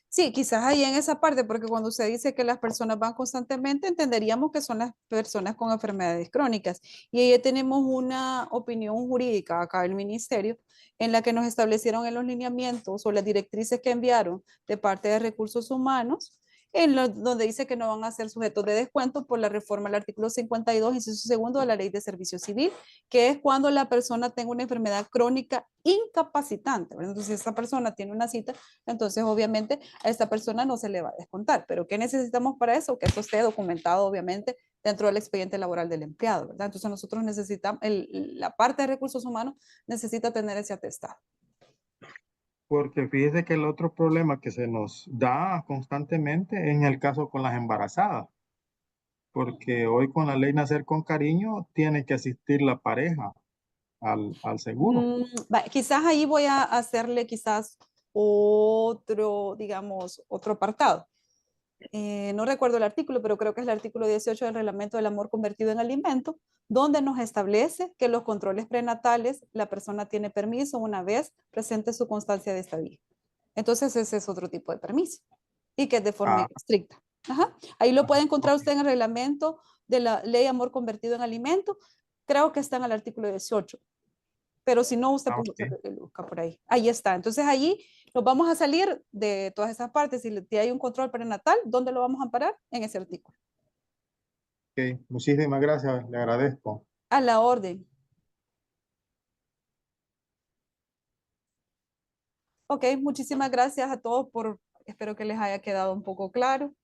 Sí, quizás ahí en esa parte, porque cuando usted dice que las personas van constantemente, entenderíamos que son las personas con enfermedades crónicas. Y ahí tenemos una opinión jurídica acá del ministerio en la que nos establecieron en los lineamientos o las directrices que enviaron de parte de recursos humanos, donde dice que no van a ser sujetos de descuento por la reforma al artículo 52, inciso segundo de la Ley de Servicio Civil, que es cuando la persona tenga una enfermedad crónica incapacitante, ¿verdad? Entonces, si esa persona tiene una cita, entonces obviamente a esta persona no se le va a descontar. Pero ¿qué necesitamos para eso? Que esto esté documentado, obviamente, dentro del expediente laboral del empleado, ¿verdad? Entonces nosotros necesitamos, la parte de recursos humanos necesita tener ese atestado.
Porque fíjese que el otro problema que se nos da constantemente es en el caso con las embarazadas, porque hoy con la ley Nacer con Cariño tiene que asistir la pareja al seguro.
Quizás ahí voy a hacerle quizás otro, digamos, otro apartado. No recuerdo el artículo, pero creo que es el artículo 18 del reglamento del amor convertido en alimento, donde nos establece que los controles prenatales, la persona tiene permiso una vez presente su constancia de estadía. Entonces ese es otro tipo de permiso y que es de forma
Ah,
estricta. Ajá. Ahí lo puede encontrar
ok,
usted en el reglamento de la ley amor convertido en alimento. Creo que está en el artículo 18, pero si no, usted pues,
ok.
lo busca por ahí. Ahí está. Entonces allí nos vamos a salir de todas esas partes. Si hay un control prenatal, ¿dónde lo vamos a amparar? En ese artículo.
Ok, muchísimas gracias, le agradezco.
A la orden. Ok, muchísimas gracias a todos espero que les haya quedado un poco claro.